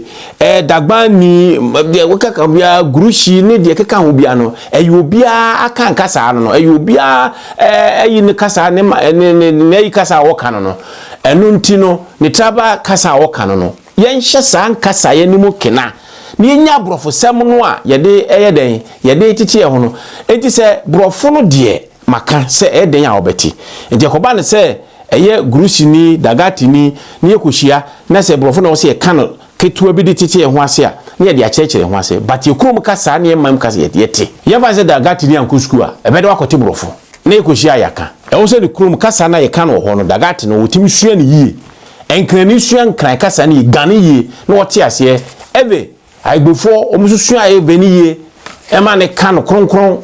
S1: dagbani de wokaka bia gurushi ne de keka ho bia no obi aka nkasa no obi ayi ne kasa ne kasa woka no enu nti no ne traba kasa woka no yenhye sa nkasa ye nimu kena ne nya brofo sem no a yede eyeden yede titi ho no enti se brofo no de maka se eden a obeti enti koba ne se eye grusini dagatini ne yekohia na se brofo no se ye kano ketua bi de titi ho ase a ne ye de akyekere ho ase but ye krom kasa ne mam kasa ye te ye fa se dagatini ankusku a ebede wakote brofo ne yekohia yaka ewo se de krom kasa na ye kano ho no dagati no wotimi sua ne yie enkrani sua nkran kasa ne gane yie na wote ase ebe agbefo omususua ebe ne yie ema ne kano kronkron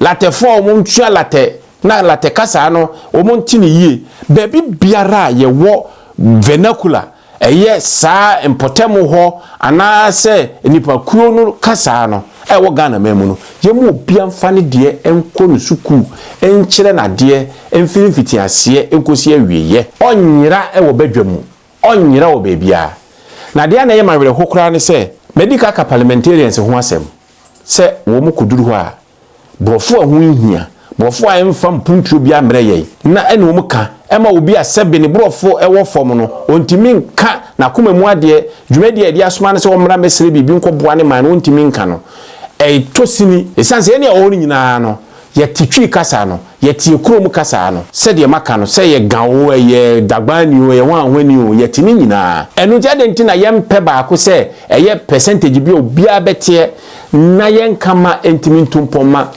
S1: latefo omuntua late kasa no omunti ne yie bebi biara ye wo vernacular eye sa impotemu ho ana se nipa kuo no kasa no wo Ghana memu no ye mu obia mfa ne de enko no suku enkire na de emfiri fiti ase enkosi awieye onyira wo badwamu onyira wo bebia na de na ye mawere hokura ne se medical parliamentarians ho asem se wo mu kuduru ho a brofo ho nhia brofo a emfa mpuntuo bia mre ye na ene wo mu ka ema obi a sebe ne brofo ewo fom no ontimi nka na koma mu ade dwumadi ade asoma ne se wo mra mesere bibi nkoboa ne man ontimi nka no tosini esanse ene o nyina no yetitwi kasa no yetie krom kasa no se de maka no se ye gawo ye dagbani o ye wan hwani o yetini nyina enu jade ntina yempe ba ko se eye percentage bi obia bete na yenkama entimi ntumpoma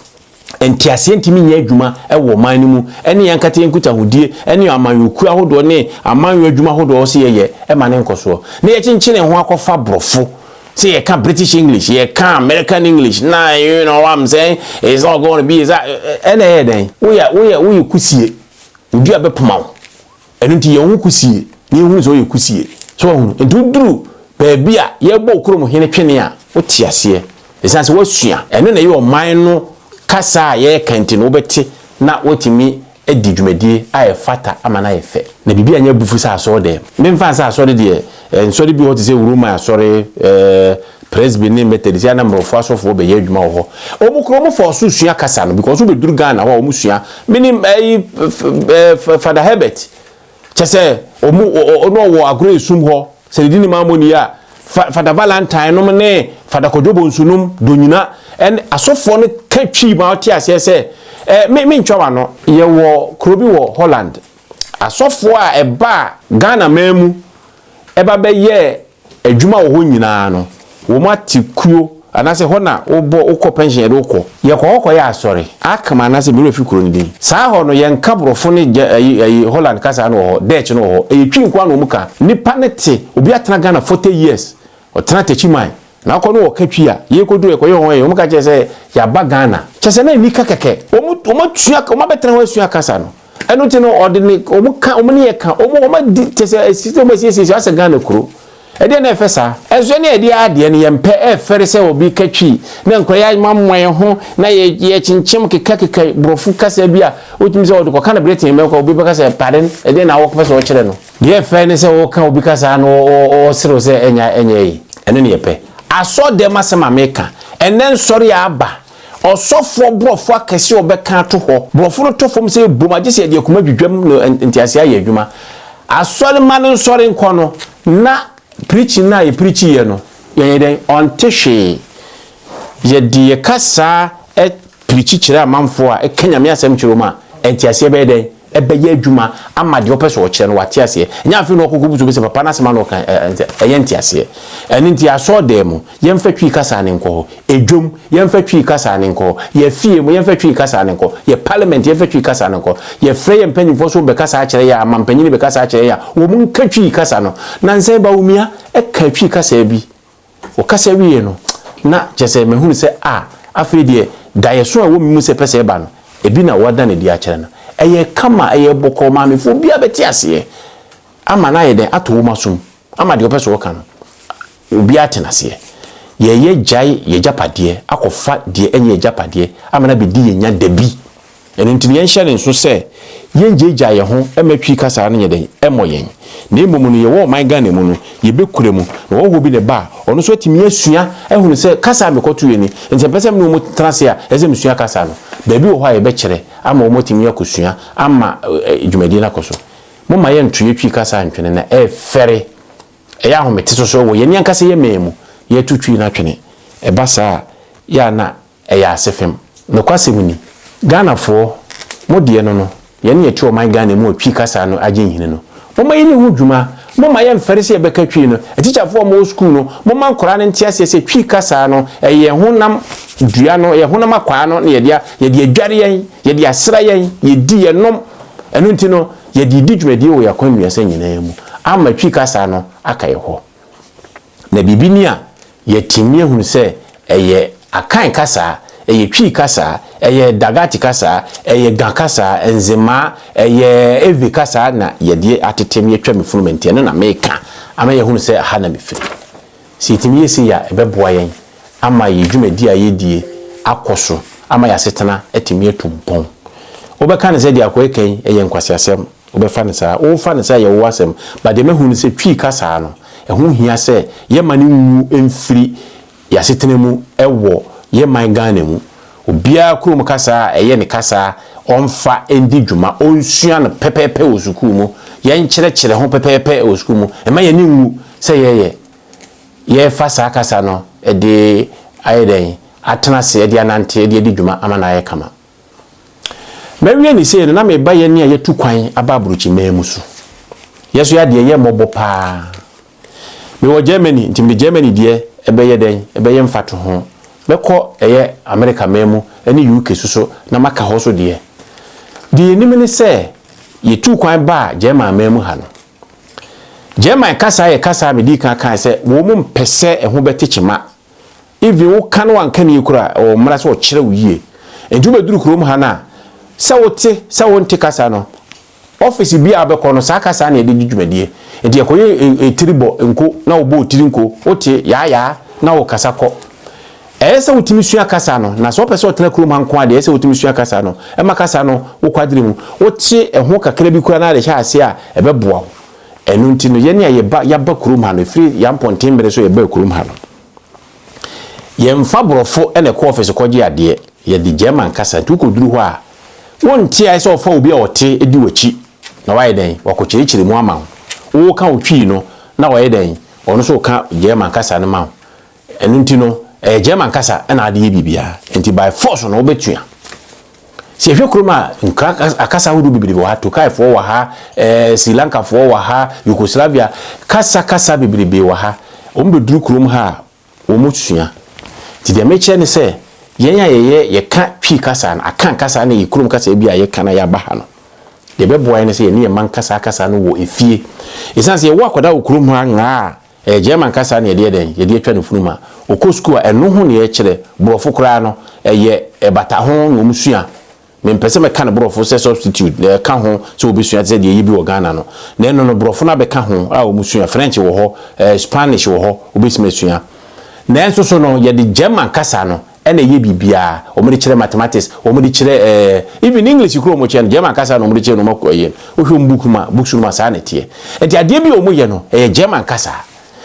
S1: entiase entimi nya adwuma ewo man ni mu ene yankate yenkuta hodie ene amanyoku ahodo ne amanyo adwuma ahodo se ye ma ne nkoso na ye chinchine ho akofa brofo. See, you can't British English, you can't American English. Nah, you know what I'm saying? It's not going to be that. Any we could see it. We do a bit more. And until you could see it, you could see it. So, and do, baby, you both come here, Kenya. What you see? It's as what's here. And then you are mine, Cassa, ye can't know better. Not what me. Dwumadie a fata amana efe na bibia nya bufu sa so de memfa sa so de en so de bi ho te se uruma asore Presbyterian Methodist ya na mrofo asofo be ye adwuma ho omukro mo for so sua kasa no because we be duru Ghana ho omusua minim Father Herbert chese ono wo agro esum ho se di ni mamoni ya Father Valentine no ne Father Kojobo nsunum donyina en asofo no katwi ma oti ase se me ntwa no ye wo krobi wo Holland asofo a eba Ghana memu eba be ye adwuma wo ho nyina no wo mati kuo anase ho na obo ukọ pension de ukọ ye ko ya asori akama anase bi refi kuro ni din saa ho no ye nkabrofo ne Holland kasa no ho Dutch no ho etwi nkwa no muka nipa ne te obi atena Ghana 40 years o tena techi man na ko no wo katwi a ye kodu e ko ye ho ye muka che se ya ba Ghana che se na ni kakeke o matua o mabetena ho asua kasa no eno ti no ordinary o muka o mne ye ka o ma di che se system asisi ase Ghana kuro ede na efesa enso ne ede ade ne yempe efere se obi katwi na nkoya mammoye ho na ye chinchim keka brofu kasa bia otimi se odko kana bretin me ko obi kasa pardon ede na wo pese o kire no de efe ne se wo ka obi kasa no o sero se enya yi ene ne yepe aso de masema meka enen sori aba osofo brofu akese obeka to ho brofu no to fom se Dwumadie se de akuma dwudwam no ntiase aye adwuma asori man sori nkono na preaching na preaching ye no ye den ontehwe ye die kasa preach kire amanfo a ekanyame asem kiroma entiase be den ebeye adwuma amade opeso o kire no watiase nya afi no kokubuzu be se papa na sema no kan entiase eni nti aso dem ye mfatwi kasa ne nko edwom ye mfatwi kasa ne nko ye fie mu ye mfatwi kasa ne nko ye parliament ye mfatwi kasa ne nko ye frey mpanyifo so be kasa a kire ya amampanyini be kasa a kire ya wo mun katwi kasa no na nse ba umia katwi kasa bi o kasa wiye no na jese mehunu se afi de dayeso a wo mimu se pese ba no ebi na wada ne di a kire no eye kama eye boko mamefo bia beti ase ama na yede ato wo masum ama de opeso wo kan obi atenase ye jai ye japade akofa de enye japade ama na bedi ye nya dabi ene ntini yen hye nso se ye jeja ye ho ematwi kasa no yede emoyen na emomu no ye wo man Ghana mu no ye bekure mu na wo bi ne ba ono so timi asua ehunu se kasa mekoto ye ni nti pesem no mu trase a eze msua kasa no baby wo ha ye be kire ama wo timi yakosua ama Dwumadie na koso mo ma ye ntu ye twi kasa ntwene na fere ya ho mete so wo ye ni ankasa ye memu ye tutwi na twene basa ya na ya asefem no kwasem ni Ghana fo modie no ye ne ye man Ghana mu twi kasa no agye hine no mama yini hu dwuma mama ye mferese ye beka twi no teacher fo mo school no mama nkora ne ntiase se twi kasa no ye honam dua no ye honam akwa no ye dia adware yen ye dia asra yen ye di ye nom eno nti no ye di Dwumadie wo yakwan wiase nyina mu ama twi kasa no aka ye ho na bibini a ye timie hu se eye akan kasa eye twi kasa eye dagati kasa eye gankasa enzema eye evi kasa na yede atetem ye twam funumenti na meka ama ye hunu se ha na mefiri si timie si ya ebeboa yen ama ye Dwumadie a yedie akoso ama ya setena etimie tumpon obeka ne se dia kweken eye nkwasiasem obefa ne sa o fa ne sa ye wo asem ba de mehunu se twi kasa no ehu hia se ye mane wu emfiri ya setena mu ewo ye man Ghana mu obia kurum kasa eye ne kasa onfa endi dwuma onsua no pepepe osuku mu ye nkyere ho pepepe osuku mu ema ye niwu se ye fa sa kasa no de ayeden atena se de anante de dwuma ama na ye kama mewie ni se na me ba ye ne ye tukwan ababuruchi memusu yeso ya de ye mobo pa me wo Germany ntimbe Germany de ebeye den ebeye mfato ho beko eye America memu eni UK suso na maka hoso de nimene se ye tukwan ba German memu ha no German kasa ye kasa me di kan se wo mu mpese eho betechima even wo kan wan kan yikura o mra se o kire wiye enju beduru krom ha na se wonte kasa no office bi abeko no sa kasa na ye di Dwumadie enti ekoye tribo enko na obo otiri nko otie ya na wo kasa ko ese utimi sua kasa no na so pese otena krom hanko ade ese utimi sua kasa no e makasa no wo kwadire mu otie eho kakra bi kura na ade hya ase a ebeboa enu nti no ye ne ya ba krom ha no free ya mponten bere so ye ba krom ha no yemfa borofo ene ko office ko gye ade ye di German kasa tu ko duru ho a won tie ai so fa obi a wote edi wachi na waye den wakokyirikyiri mu ama wo ka otwi no na waye den ono so ka German kasa no ma enu nti no German kasa na ade ye bibia enti by force no obetua si ehwe kroma nkra akasa hudu bibiri wa to kai fo wa ha Sri Lanka fo wa ha Yugoslavia kasa bibiri be wa ha ombe duru krom ha omutua ti de meche ne se yenya ye ka twi kasa na akan kasa na ye krom kasa bia ye kana ya ba ha no de beboa ne se ye ne man kasa no wo efie esanse ye wa koda wo krom ha nga German kasa na ye de atwa ne funuma okọ school eno ho ne ye kire borofo kra no ye bata ho no musua mempese me kan borofo se substitute ka ho so obesua ze de yibi Ghana no na eno no borofo na be ka ho a omusua French wo ho Spanish wo ho obesua na enso so no ye de German kasa no ene ye bibia omudi kire mathematics omudi kire even English kuro mo kire German kasa no omudi kire no makoye ohwe books no sa na tie enti ade bi omoye no German kasa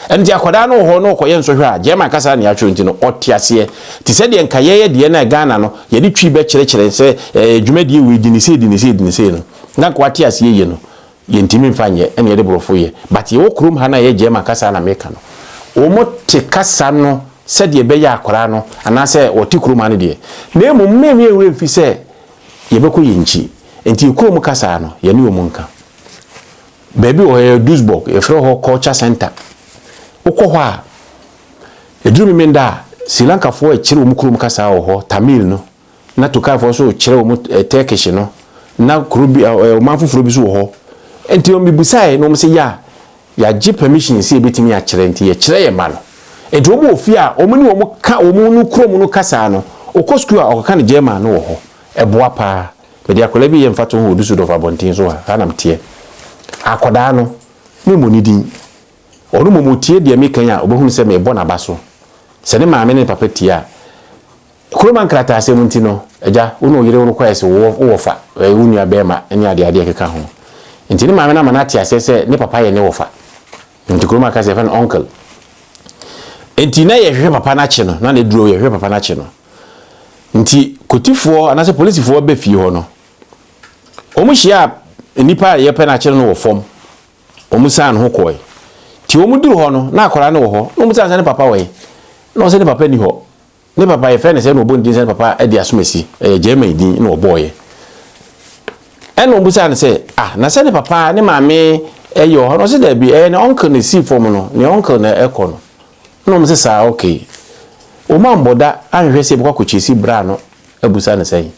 S1: enti akoda no ho no koye nso hwe a German kasa na atwo enti no otiase ti se de nka ye de na Ghana no ye de twi be kire se Dwumadie we di ni se no na ko atiase ye no ye ntimi mfanye ene ye de borofo ye but ye okrum ha na ye German kasa na meka no omote kasa no said ye be ya akora no anase woti kuruma ne de na emum mmemi ewe mfi se ye be ko yinchi enti kurum kasa no ye ne omunka baby o Düsseldorf e fro ho culture center ukọ ho a eduru menda Sri Lanka fo e kire omukurum kasa ho Tamil no na toka fo so kire omu Turkish no na kurubi o manfufuro bi so ho enti o mibusai no mse ya gi permission se ebetimi a kire enti ye kire ye ma no enti omo ofia omuni omo ka omo nu krom nu kasa no okosku a okaka ne German no ho eboa pa media kola bi ye mfato ho Düsseldorf abontin so ha na mtie akoda no me monidi onu momotie de mekan a obohunu se me ebo na baso se ne maame ne papa tia kroman krata asem nti no eja unu yire unu kwese wo fa unu abema eni ade keka ho nti ne maame na manati asese ne papa ye ne wo fa nti kroman ka se fa uncle enti na ye hwe papa na che no na ne duro ye hwe papa na che no nti kotifo anase policefo be fie ho no omuhia nipa ye pe na che no wo fom omusan ho koy ti omuduru ho no na akora ne wo ho no omusan ne papa we no se ne papa ni ho ne papa ye fe ne se no bondin se papa e di asomasi German din no boy en omusan se na se ne papa ne maame eyo ho no se da bi ne uncle ne si fom no ne uncle na ekọ no no mse sa okay o mamboda anhwe se bukwa kochisi bra no abusa ne sai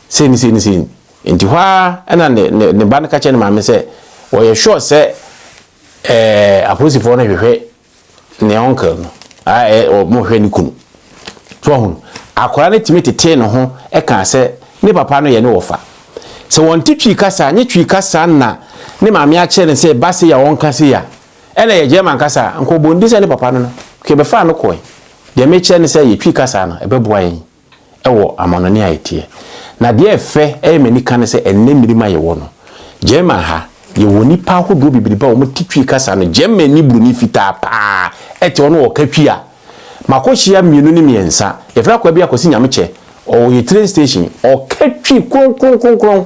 S1: seni enti hwa ana ne ban ka che ne maame se o ye sure se apolisi fo na hwehwe ne uncle no o mo hwe ni kunu so hun akora ne timitete no ho e kan se ne papa no ye ne wofa se won titwi kasa nye twi kasa na ne maame a che ne se base ya won kasa ya ene ye German kasa nko bondi se ne papa no ke be fa no koy de meche ne se ye twi kasa no e be boa yin ewo amonone ayetie na de efe e meni kan se enne mirima ye wo no German ha ye woni pa hodo bibiriba o motitwi kasa no German ni buru ni fita pa ete ono o katwi a makohia mienu ni miensa e fra kwa bia kosi nyameche o ye train station o katwi kron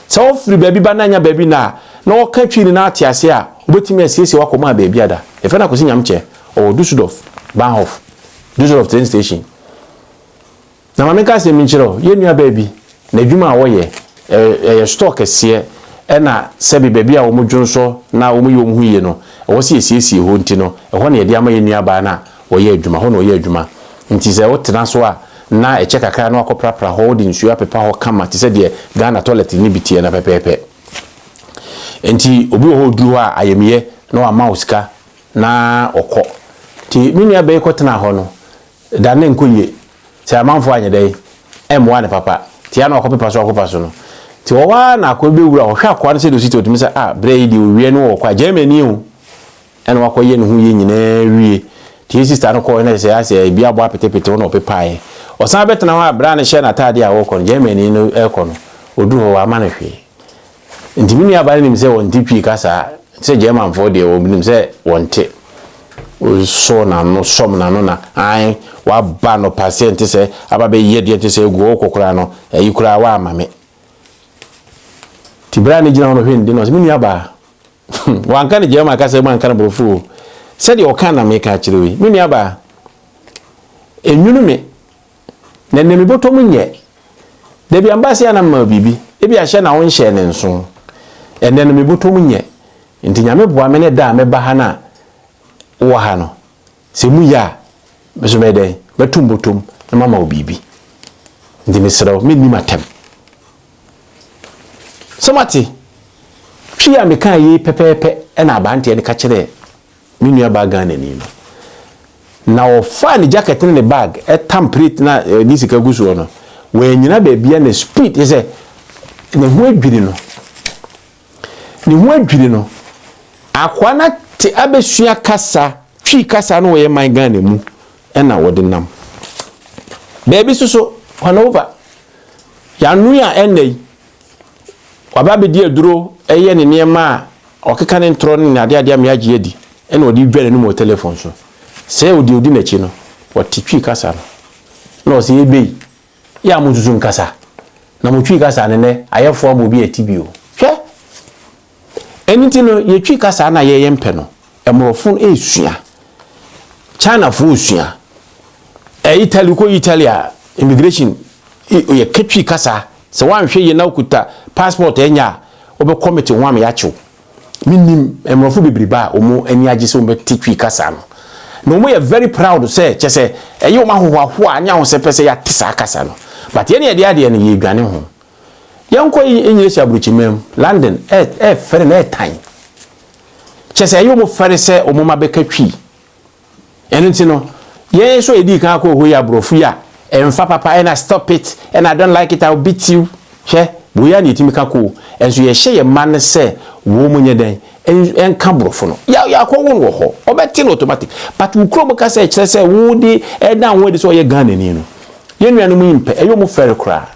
S1: so ofri baby bananya baby na o katwi ni na atiase a obetimi asiesie wakoma baby ada e fra na kosi nyameche o Düsseldorf Bahnhof Düsseldorf train station na mameka se minchiro ye nua baby na dwuma a wo ye stock ese e na sebi baby a wo modwonso na wo ye wo huye no wo se esiesie ho nti no e ho na ye de ama ye nua ba na wo ye adwuma ho na wo ye adwuma nti se wo tena so a na e cheka kaka na akoprapra holding nsu apepa ho kama ti se de Ghana toilet ni bitie na pepepe nti obi ho duru a ayemiye na wa mauska na okọ ti minua be ko tena ho no da ne nkoye ti amanfo anyedai M1 ne papa ti ana okopepa so no ti wo wa na akọ be wura o hwa akọ ne se do siti otimi se breidi o wie no wo kwa Germany o ene wakoye ne hu ye nyina wie ti sister no ko ne se ase bia bo apetepete no pepae o san betena ho abra ne she na tade a wo ko Germany no ekọ no odu ho wa ma ne hwe nti minua ba ne nim se won tipwi kasa se German for de o nim se won te o so na no som na no na an wa ba no patient say aba be Yede te say go kokora no ayi kura wa amame tibra ni gina no hwendi no me nua ba wanka ne jema ka say man kan bofu said o kan na me ka kire wi me nua ba enwunu me na ne me boto munye de bi ambasi ana ma bibi e bi ahye na won hye ne nso ene ne me boto munye nti nyame boa me ne da me ba ha na wo ha no se mu ya me so me den betum botom na mama obibi ndi me sero me ni matem somati twi a me kan yi pepepe na abante ne ka kire me nua ba Ghana ni no na o fa ni jacket ne bag template na ni sika guso no we nyina ba bia na speed is ne ho adwiri no akwa na te abesua kasa twi kasa no we man Ghana mu na wode nam baby so over ya nu ya enei waba be die duro eye ne niema okeka ne ntro ne ade ade am yaje edi na odi dware no mo telephone so se odi na chi no wati twi kasa no se ebe ya muzuzu nkasa na mo twi kasa ne ayefo mo bi atibio hwe eniti no ye twi kasa na ye yempe no emrofon esua China fu usua Italia immigration ye ketwi kasa se wan hwe ye na okuta passport enya obe committee wan ya chew minim emrofo bebriba omo ani age se obe titwi kasa no mo ye very proud say chese eye o mahoho anya ho se pese ya tisa kasa no but ye ne ye ade ne ye dwane ho yanko English abruchimem London fere na time chese eye o mo fere se o mo mabekatwi enti no ye so edi kan ko ho ya brofu ya emfa papa and I stop it and I don't like it I'll beat you she boya ni timika ko enso ye hye ye man se wo munye den en ka brofo no ya ko won wo ho obeti no automatic but wo kro ka se kire se wo di e dan wo di so ye Ghana ni no ye nuanu mu impe e yo mu fere kra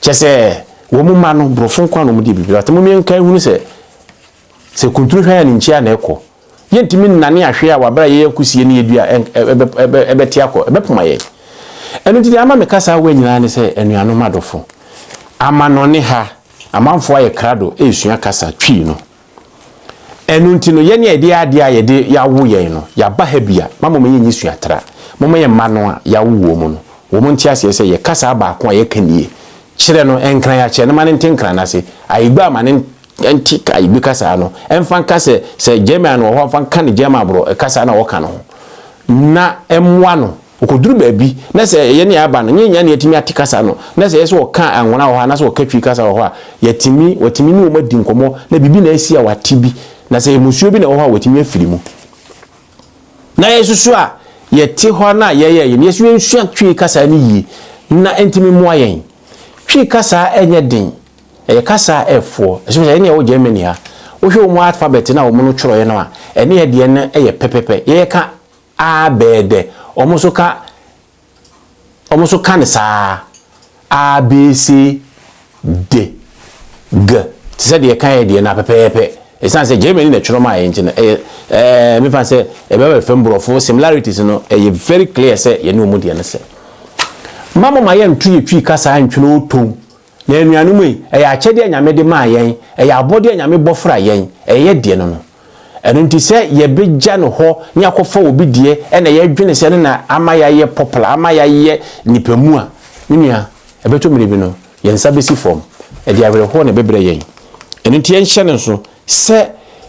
S1: chese wo mu ma no brofo kwa no mu di bibira temo mi nkan hunu se kunturu hwa ya ni nchia na eko ye ntimi nane ahwe a wabra ye yakusie ni edua ebeti akọ ebepoma ye enu ti ama me kasa wa nyina ne se enuano madofo amanone ha amanfo aye krado esua kasa twi no enu ntino ye ne ede ade a ye de ya wo ye no ya ba ha bia mama me nyi sua tra mama ye mano a ya wo mu no wo mu ntia se ye kasa ba ko ye kanie kire no enkran ya kire ne mane ntenkran na se ayigba mane antika ibi kasa no enfan kasa se German no ho fan kan German bro kasa na wo kan no na emwa no okoduru baabi na se ye ne aba no nyenya ne yetimi atikasa no na se ye so kan anwona wo ha na se okatwi kasa wo ha yetimi watimi ni wo madi nkomo na bibi na asi a watibi na se emusuo bi na wo ha watimi afiri mu na yesusu a yete ho na ye ne yesu ensua twi kasa ni yi na entimi mu ayen twi kasa enye den e kasa efo especially ne wo Germany ha wo hwe mu alphabet na wo mu no tworo ye no a ene ye de ne ye pepepe ye ka a b d omuso ka ne sa a b c d g tse de kan ye de na pepepe e san se Germany na tworo ma ye nti me fan se e be fembrofo similarities no e very clear se ye ne mu de ne se mama ma ye ntu ye twi kasa antweno tom na enuanu mu ya achede anyame de ma yen ya abode anyame bofra yen ye de no enu nti se ye begya no ho nya kofa obi die na ye dwene se na amaya ye popular amaya ye nipamu a nua ebeto miribi no ye nsa besi form de awere ho na bebre yen enu nti ye nhye no so se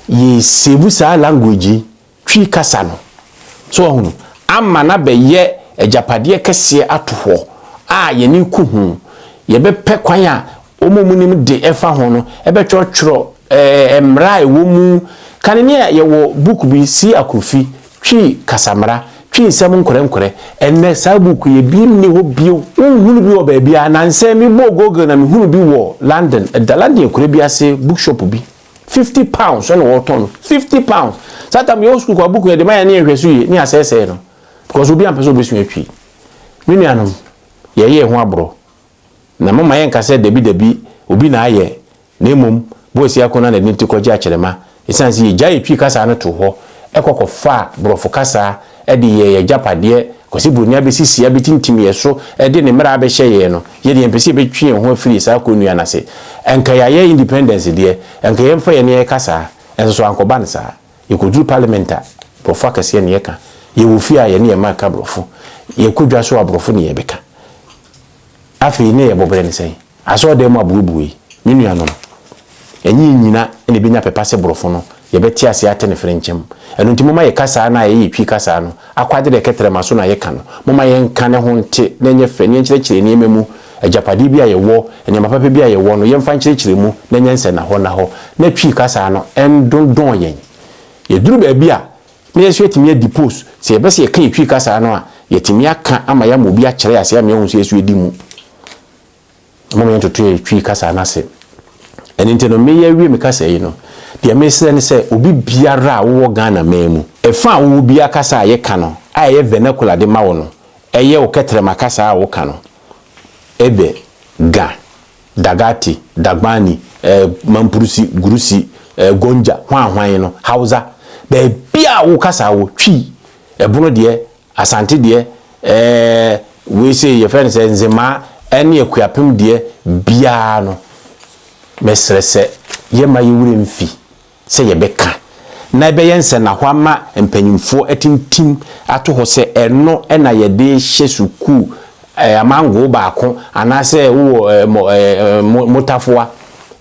S1: ye sebu sa language twi kasa no so hunu amma na be ye ejapade kese ato ho a ye ni kuhu ye be pe kwan a omomunim de efa ho no ebe twotworo emra ewo mu kanene ye wo book bi si akofi twi kasamra twi nsem nkore enne sa book ye bi ni ho bio hunu bi wo ba bia na nse mi bo google na mi hunu bi wo London da London kure bi ase bookshop bi £50 on wo ton £50 sata mi school kwa book ye de ma ye na ehwesu ye ni asese no because obi am person obesu atwi mi nuanom ye ho abro na mama yen kase debi obi na aye na emom bo si akona na nti koja akyerema isansi ye gya etwi kasa no to ho ekokofa brofo kasa e de ye japade kosi bunia be sisi abetintim ye so e de ne mra be hye ye no ye de empese be twe ho afiri sa konua na se enka ye independence de enka ye mfa ye ne kasa enso ankoba ne sa ye kodu parliamenta brofo kase ne ye ka ye wofi a ye ne ye maka brofo ye kodwa so abrofo ne ye beka afi ne ye bobre ne sei aso de mo abubuyi minu anom enyi nyina ene benya pepa se brofo no ye beti ase ate ne frenchem eno ntimo ma ye kasa na ye twi kasa no akwade de ketere maso na ye ka no moma ye nka ne ho nte na nye fe ne nkyerekire ne ememu ajapade bi a ye wo ene mapa bi a ye wo no ye mfa nkyerekire mu na nyense na ho na twi kasa no endondon ye duru ba bi a na ye so etimi depose se ye bese ye kan twi kasa no a ye timi aka ama ya mobi a kyere ase am ye hu so yesu edi mu moma ye totoye twi kasa na se ene nteno me ye wi me kasa yi no de mesere ne se obi biara wo Ghana memu efa wo bia kasa ye ka no aye vernacular de mawo no eye o ketere makasa wo ka no ebe ga dagati dagbani mampurusi gurusi gonja hwan no hausa be bia wo kasa wo twi ebono de asante de we say ye friend say nzema ene akuapem de bia no mesere se ye ma yewure mfi se ye beka na be yense na hwama empanyimfo atintim ato ho se eno na ye de hye suku amango baako anase wo motafoa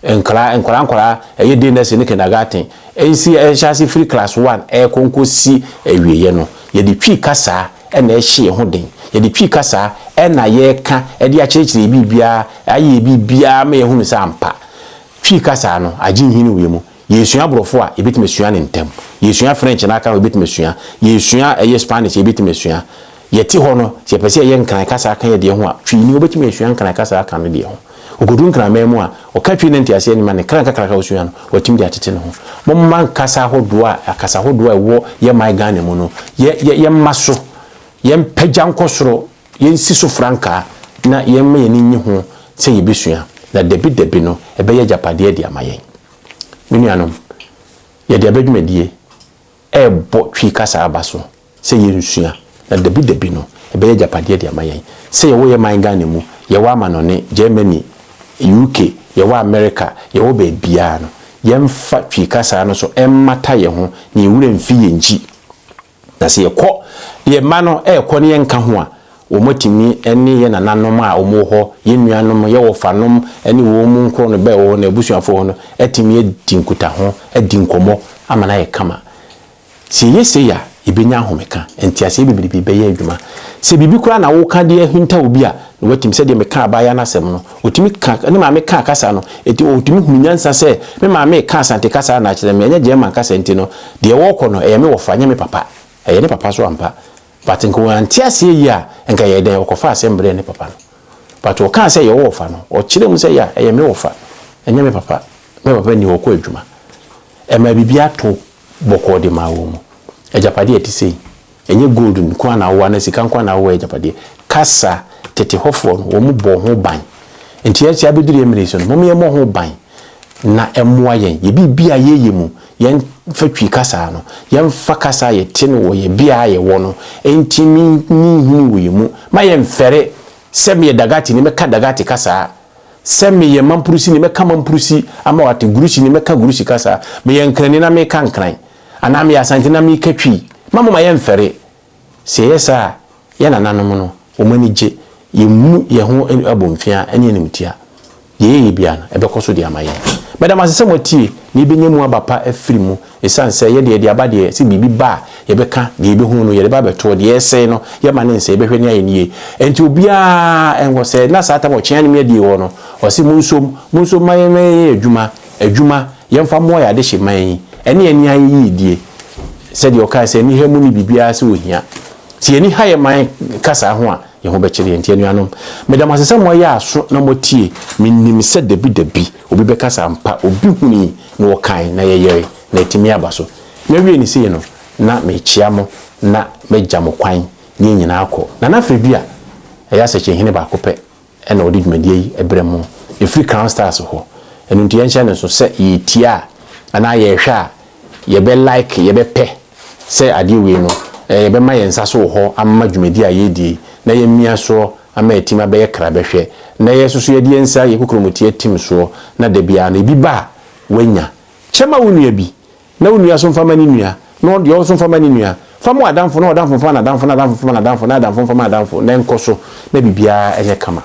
S1: enkora ye de na se ne kindergarten ensi chasi free class 1 konkosi ewieye no ye de twi kasa na hye ho den ye de twi kasa na ye ka de a kyerekire bibia aye bibia ma ye hunu sa ampa twi kasa no agin hini wemu yesua brofo a ebetime sua ne ntem yesua french na aka ebetime sua yesua spanish ebetime sua yeti ho no se pese ye nkran kasa aka ye de ho a twi ni obetime sua nkran kasa aka no de ho ogodu nkran memu a o ka twi ne ntiase ni ma ne kran kaka osua no otim de atete no ho momman kasa hodo a akasa hodo a wo ye my Ghana mu no ye maso ye mpagya nkosoro ye nsiso franka na ye ma ye ni nyi ho se ye besua na debi no ebe ye japade de amayen minuanom ye de abadwumadie bo twi kasa abaso se ye nsua na debi no ebe ye japade de amayen se ye wo ye man Ghana mu ye wa amanone Germany UK ye wa America ye wo be bia no ye mfa twi kasa no so emmata ye ho ni wure mfi ye nji na se ye kɔ ye ma no kɔ ne ye nka ho a omotimi eni ye nananom a omo ho ye nuanom ye wofanom eni wo mu nkro no be wo na ebusuafo ho no etimi edinkuta ho edinkomo amana ye kama se yese ya ibenya ahomeka entiase bibiri be ye adwuma se bibi kura na wo ka de hinta obi a no watimi se de meka abaya na asem no otimi ka ne ma meka kasa no eti otimi hunyansa se me ma me ka asante kasa na kyerɛ me enya German kasa enti no de wo kɔ no me wofanya me papa ne papa so ampa but nko antiase yi a enka ye den okofa assemble ne papa no but o kan say ye wofa no o kire mu say ya ye me wofa enya me papa ni wo ko adwuma ma bibia to boko de ma wo mu ejapade ati sei enye gold nko na wo na sika nko na wo ejapade kasa tete hofo no wo mu bo ho ban enti ya abeduru emreso no mo ye mo ho ban na emmoa yen ye bibia ye mu yen fatwi kasa no yen fa kasa ye tene wo ye bia ye wo no entimi ni wo ye mu ma yen fere semi dagati ni meka dagati kasa semi ye mampurusi ni meka mampurusi ama wate gurushi ni meka gurushi kasa me yen krani na me kankran ana me asante na me katwi mama ma yen fere se yesa ye nananom no o manije ye mu ye ho abomfia ene enimtia ye bia no ebekoso de amaye madam asese motie ni benyemu abapa afirimu esanse ye de abade se bibi ba ye beka de ebe hu no ye ba beto de ese no ye ma ne nse ebehwe ne ayenie enti obia enwo se na sata mo kyean me de wo no o se munsom maye me adwuma ye mfa mo ya de hye man ene ani ayi die se de o ka se ni hemu ni bibia se ohia ti eni haye man kasa ho a ye ho be kire enti anuanom madam asese mo ya aso na motie minnim se debi obi be kasa mpa obi huni no wokan na ye na etimi abaso na wie ni sei no na me chia mo na me jamo kwan ni nyina akọ na na fe bia ya se hene ba kopẹ e na odi Dwumadie yi ebremo e free crown stars ho enu ntia nche ne so se yitia ana ye hwa ye be like ye be pe se ade we no be ma yensa so ho amma dwumadi a yedi na yemia so ama etima be ye kra behwe na yesusu ye die nsa ye kokromotie tim so na da bia na bi ba wanya chema wonua bi na wonua so mfama ni nua na de o so mfama ni nua famo adamfo na adamfo fama na adamfo na adamfo fama na adamfo na adamfo fama adamfo na enkoso na bibia enye kama